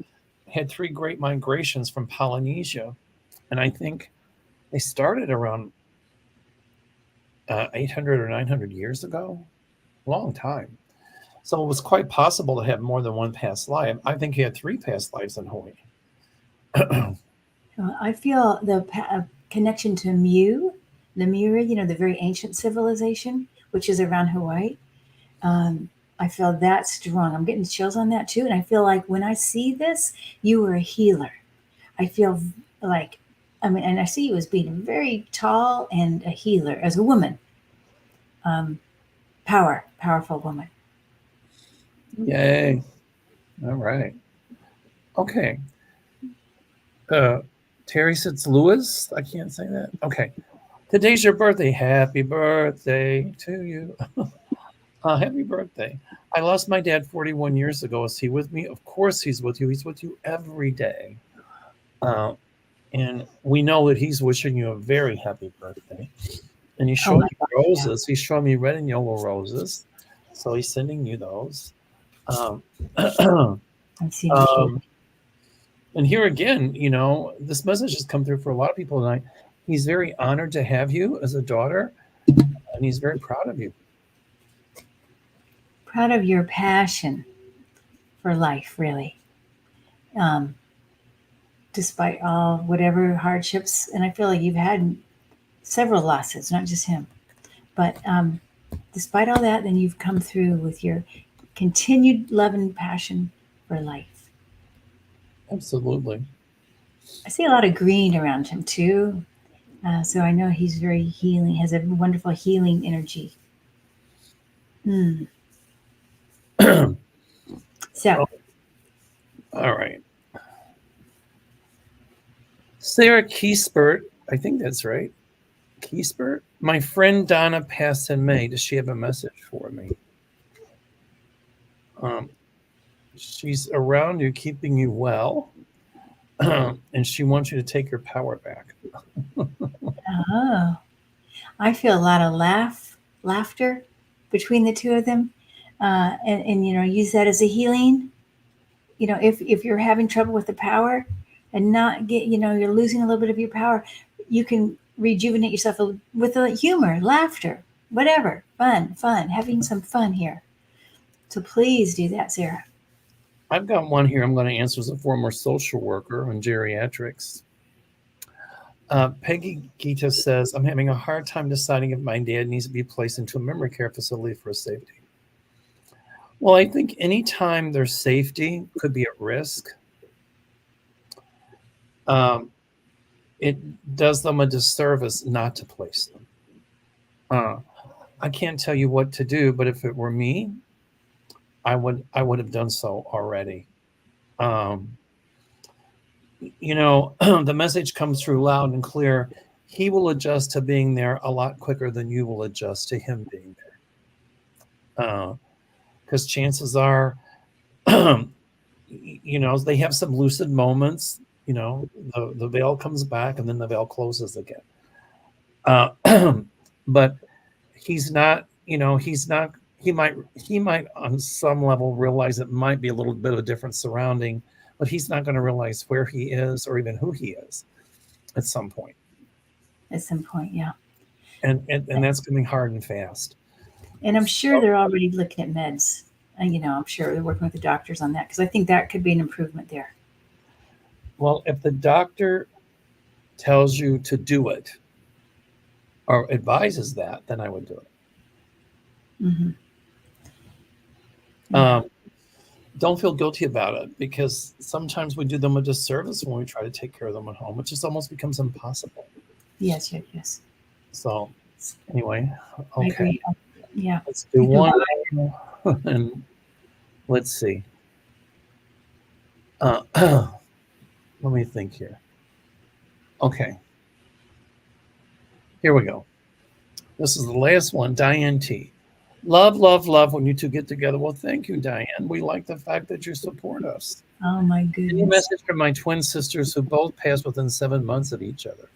A: had 3 great migrations from Polynesia, and I think they started around 800 or 900 years ago. Long time. So it was quite possible to have more than one past life. I think he had 3 past lives in Hawaii.
B: I feel the connection to Mu, Lemuria, the very ancient civilization, which is around Hawaii. I feel that strong. I'm getting chills on that too. And I feel like when I see this, you were a healer. I feel like, and I see you as being very tall and a healer as a woman. Powerful woman.
A: Yay. All right. Okay. Terry says Lewis. I can't say that. Okay. Today's your birthday. Happy birthday to you. Happy birthday. I lost my dad 41 years ago. Is he with me? Of course he's with you. He's with you every day. And we know that he's wishing you a very happy birthday. And he's showing me roses. He's showing me red and yellow roses. So he's sending you those.
B: I'm seeing
A: and here again, this message has come through for a lot of people tonight. He's very honored to have you as a daughter, and he's very proud of you.
B: Proud of your passion for life, really. Despite all whatever hardships, and I feel like you've had several losses, not just him. But despite all that, then you've come through with your continued love and passion for life.
A: Absolutely.
B: I see a lot of green around him too. So I know he's very healing, has a wonderful healing energy. So.
A: All right. Sarah Keyspert, I think that's right. Keyspert? My friend Donna passed in May. Does she have a message for me? She's around you, keeping you well, and she wants you to take your power back.
B: Oh, I feel a lot of laughter between the two of them, and use that as a healing. If you're having trouble with the power, and not you're losing a little bit of your power, you can rejuvenate yourself with a humor, laughter, whatever, fun, having some fun here. So please do that, Sarah.
A: I've got one here I'm going to answer as a former social worker on geriatrics. Peggy Gita says, I'm having a hard time deciding if my dad needs to be placed into a memory care facility for safety. Well, I think anytime their safety could be at risk, it does them a disservice not to place them. I can't tell you what to do, but if it were me, I would have done so already. Um, the message comes through loud and clear. He will adjust to being there a lot quicker than you will adjust to him being there. Because chances are, they have some lucid moments. The veil comes back and then the veil closes again. But he's not. He might on some level realize it might be a little bit of a different surrounding, but he's not going to realize where he is or even who he is at some point.
B: At some point, yeah.
A: And that's coming hard and fast.
B: And I'm sure they're already looking at meds. And, I'm sure they're working with the doctors on that because I think that could be an improvement there.
A: Well, if the doctor tells you to do it or advises that, then I would do it.
B: Mm-hmm. Yeah.
A: Don't feel guilty about it, because sometimes we do them a disservice when we try to take care of them at home, which just almost becomes impossible.
B: Yes.
A: So anyway, okay.
B: I agree. Yeah.
A: Let's do one and let's see. Let me think here. Okay. Here we go. This is the last one, Diane T. Love, love, love when you two get together. Well, thank you, Diane. We like the fact that you support us.
B: Oh, my goodness.
A: Any message from my twin sisters who both passed within 7 months of each other.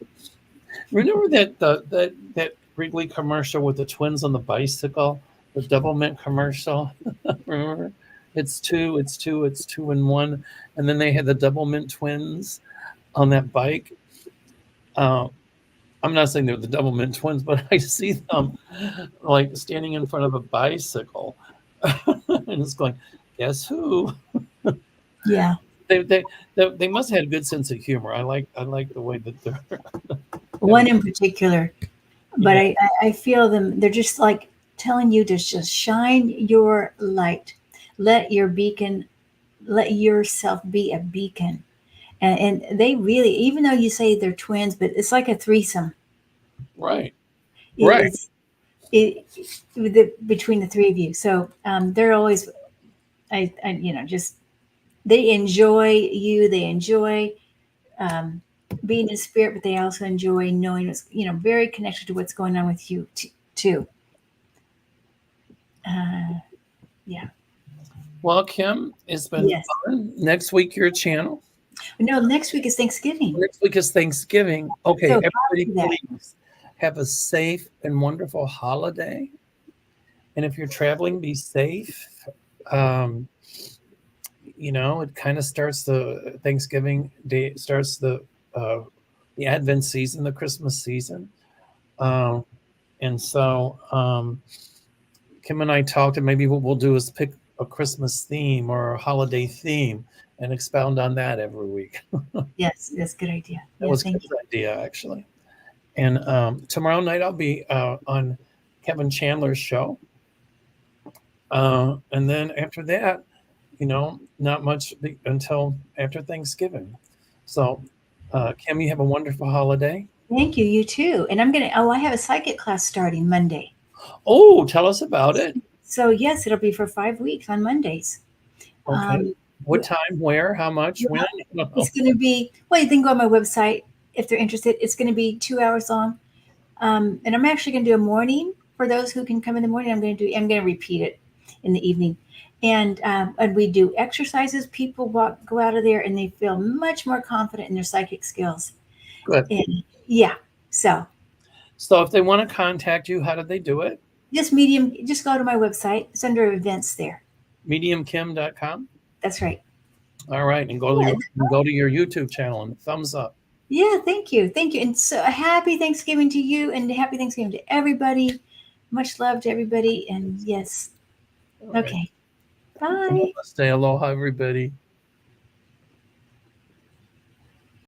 A: Remember that Wrigley commercial with the twins on the bicycle? The double mint commercial? Remember? It's two and one. And then they had the double mint twins on that bike. I'm not saying they're the double mint twins, but I see them like standing in front of a bicycle and it's going, guess who?
B: Yeah.
A: They must have had a good sense of humor. I like the way that they're
B: one in particular, but yeah. I feel them. They're just like telling you to just shine your light. Let yourself be a beacon. And they really, even though you say they're twins, but it's like a threesome.
A: Right.
B: Between the three of you. So they're always, just, they enjoy you. They enjoy being in spirit, but they also enjoy knowing what's, very connected to what's going on with you too. Yeah.
A: Well, Kim, it's been fun. Next week, your channel.
B: No, next week is Thanksgiving.
A: Next week is Thanksgiving. Okay, so everybody, please have a safe and wonderful holiday. And if you're traveling, be safe. It kind of starts the Thanksgiving day, starts the Advent season, the Christmas season. And so Kim and I talked, and maybe what we'll do is pick a Christmas theme or a holiday theme and expound on that every week.
B: Yes, that's a good idea.
A: That was a good idea, actually. And tomorrow night I'll be on Kevin Chandler's show. And then after that, not much until after Thanksgiving. So, Kim, you have a wonderful holiday.
B: Thank you. You too. And I have a psychic class starting Monday.
A: Oh, tell us about it.
B: So, yes, it'll be for 5 weeks on Mondays.
A: Okay. What time, where, how much, when?
B: It's going to be, you can go on my website if they're interested. It's going to be 2 hours long. And I'm actually going to do a morning for those who can come in the morning. I'm going to repeat it in the evening. And we do exercises. People go out of there and they feel much more confident in their psychic skills.
A: Good.
B: And, yeah. So
A: if they want to contact you, how do they do it?
B: Just go to my website. It's under events there.
A: Mediumkim.com?
B: That's right.
A: All right. And go to your YouTube channel and thumbs up.
B: Yeah, thank you. Thank you. And so happy Thanksgiving to you and happy Thanksgiving to everybody. Much love to everybody. And yes. Okay. Bye.
A: Stay aloha, everybody.